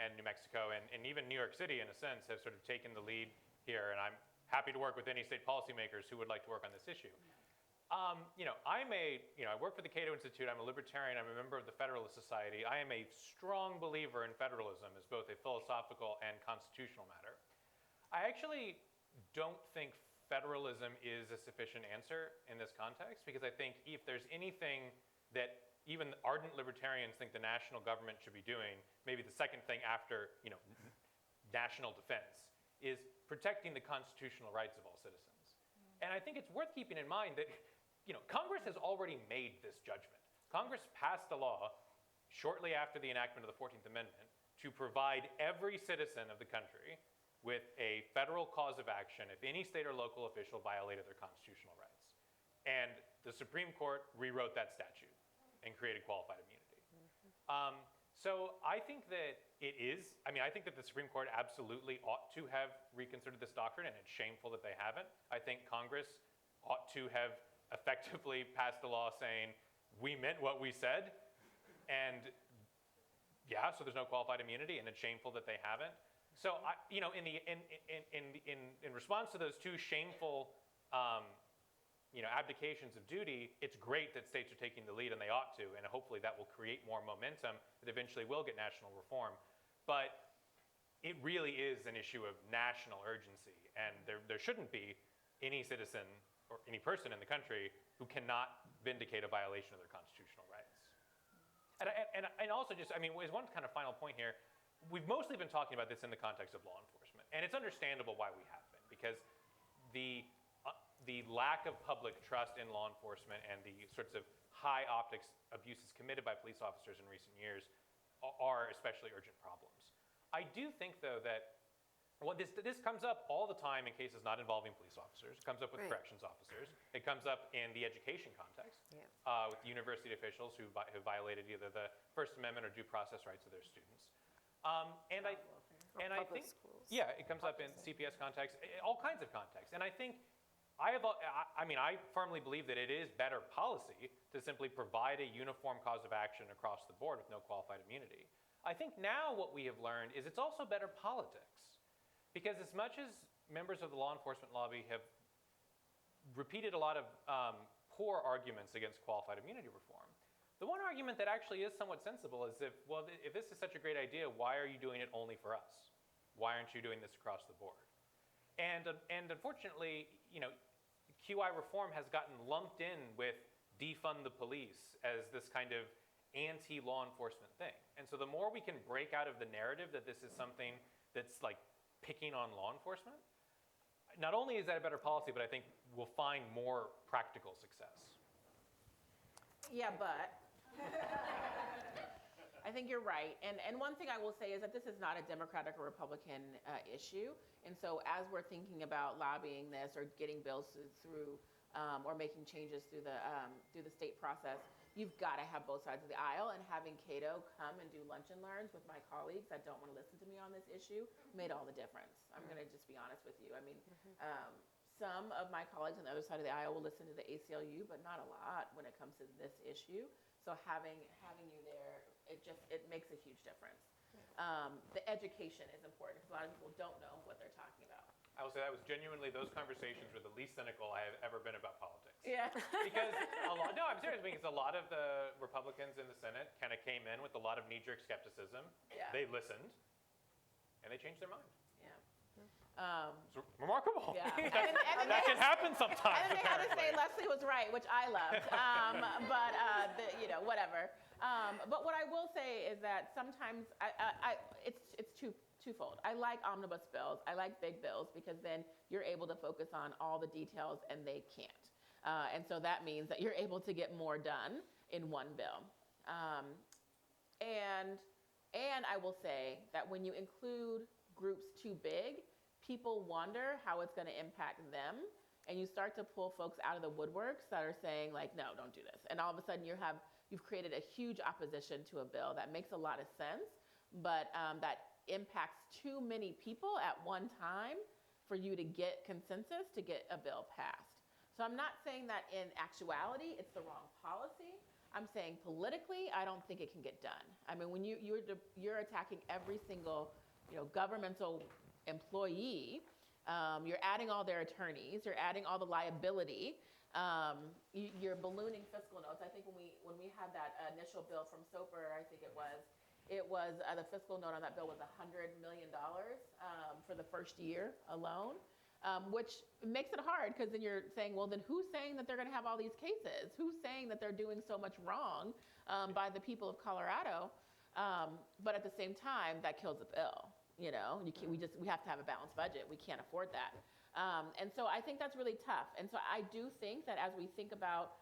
and New Mexico and even New York City, in a sense, have sort of taken the lead here. And I'm happy to work with any state policymakers who would like to work on this issue. You know, I work for the Cato Institute. I'm a libertarian. I'm a member of the Federalist Society. I am a strong believer in federalism as both a philosophical and constitutional matter. I actually don't think federalism is a sufficient answer in this context, because I think if there's anything that even ardent libertarians think the national government should be doing, maybe the second thing after, you know, national defense, is protecting the constitutional rights of all citizens. And I think it's worth keeping in mind that, you know, Congress has already made this judgment. Congress passed a law shortly after the enactment of the 14th Amendment to provide every citizen of the country with a federal cause of action if any state or local official violated their constitutional rights. And the Supreme Court rewrote that statute and created qualified immunity. So I think that it is, I mean, I think that the Supreme Court absolutely ought to have reconsidered this doctrine, and it's shameful that they haven't. I think Congress ought to have effectively passed a law saying, we meant what we said, and yeah, so there's no qualified immunity, and it's shameful that they haven't. So, you know, in response to those two shameful, you know, abdications of duty, it's great that states are taking the lead, and they ought to, and hopefully that will create more momentum that eventually will get national reform. But it really is an issue of national urgency, and there shouldn't be any citizen or any person in the country who cannot vindicate a violation of their constitutional rights. And also just, I mean, as one kind of final point here, we've mostly been talking about this in the context of law enforcement, and it's understandable why we have been, because the lack of public trust in law enforcement and the sorts of high optics abuses committed by police officers in recent years are especially urgent problems. I do think, though, that this comes up all the time in cases not involving police officers. It comes up with corrections officers. It comes up in the education context with university officials who have violated either the First Amendment or due process rights of their students. And I think, yeah, it comes up in CPS context, all kinds of contexts. And I think I firmly believe that it is better policy to simply provide a uniform cause of action across the board with no qualified immunity. I think now what we have learned is it's also better politics, because as much as members of the law enforcement lobby have repeated a lot of poor arguments against qualified immunity reform, the one argument that actually is somewhat sensible is if this is such a great idea, why are you doing it only for us? Why aren't you doing this across the board? And unfortunately, you know, QI reform has gotten lumped in with defund the police as this kind of anti-law enforcement thing. And so the more we can break out of the narrative that this is something that's like picking on law enforcement, not only is that a better policy, but I think we'll find more practical success. Yeah, but I think you're right. And one thing I will say is that this is not a Democratic or Republican issue. And so as we're thinking about lobbying this or getting bills through or making changes through the state process, you've got to have both sides of the aisle. And having Cato come and do lunch and learns with my colleagues that don't want to listen to me on this issue made all the difference. I'm going to just be honest with you. I mean, some of my colleagues on the other side of the aisle will listen to the ACLU, but not a lot when it comes to this issue. So having you there, it makes a huge difference. The education is important because a lot of people don't know what they're talking about. I will say that was genuinely, those conversations were the least cynical I have ever been about politics. Yeah. Because I'm serious, because a lot of the Republicans in the Senate kind of came in with a lot of knee-jerk skepticism. Yeah. They listened, and they changed their mind. Yeah. It's remarkable. Yeah. That can happen sometimes, And then they had to say apparently. Leslie was right, which I loved. But whatever. But what I will say is that sometimes it's twofold. I like omnibus bills. I like big bills because then you're able to focus on all the details and they can't. And so that means that you're able to get more done in one bill. And I will say that when you include groups too big, people wonder how it's going to impact them, and you start to pull folks out of the woodworks that are saying like, no, don't do this. And all of a sudden you've created a huge opposition to a bill that makes a lot of sense, but that impacts too many people at one time for you to get consensus to get a bill passed. So I'm not saying that in actuality it's the wrong policy. I'm saying politically, I don't think it can get done. I mean, when you're attacking every single, governmental employee, you're adding all their attorneys, you're adding all the liability, you're ballooning fiscal notes. I think when we had that initial bill from Soper, I think it was the fiscal note on that bill was $100 million for the first year alone. Which makes it hard because then you're saying, well, then who's saying that they're going to have all these cases? Who's saying that they're doing so much wrong by the people of Colorado? But at the same time, that kills the bill. We have to have a balanced budget. We can't afford that. And so I think that's really tough. And so I do think that as we think about,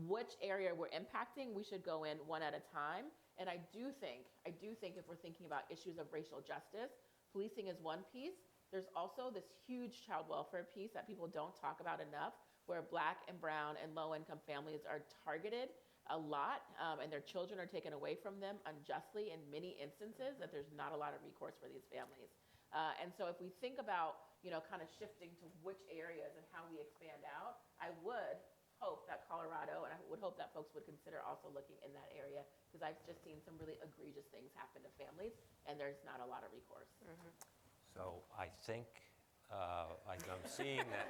which area we're impacting, we should go in one at a time. And I do think if we're thinking about issues of racial justice, policing is one piece. There's also this huge child welfare piece that people don't talk about enough, where Black and brown and low-income families are targeted a lot, and their children are taken away from them unjustly in many instances, that there's not a lot of recourse for these families. And so if we think about, kind of shifting to which areas and how we expand out, I would hope that Colorado, and I would hope that folks would consider also looking in that area, because I've just seen some really egregious things happen to families, and there's not a lot of recourse. So I think I'm seeing that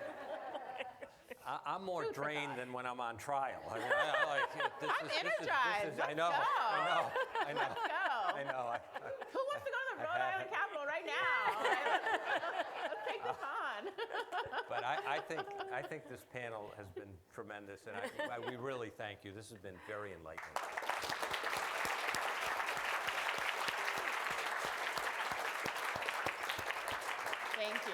I'm more drained than when I'm on trial. I mean, I'm energized. I know. Let's go. I know. Who wants to go to the Rhode Island Capitol right now? Let's take this on. But I think this panel has been tremendous, and we really thank you. This has been very enlightening. Thank you.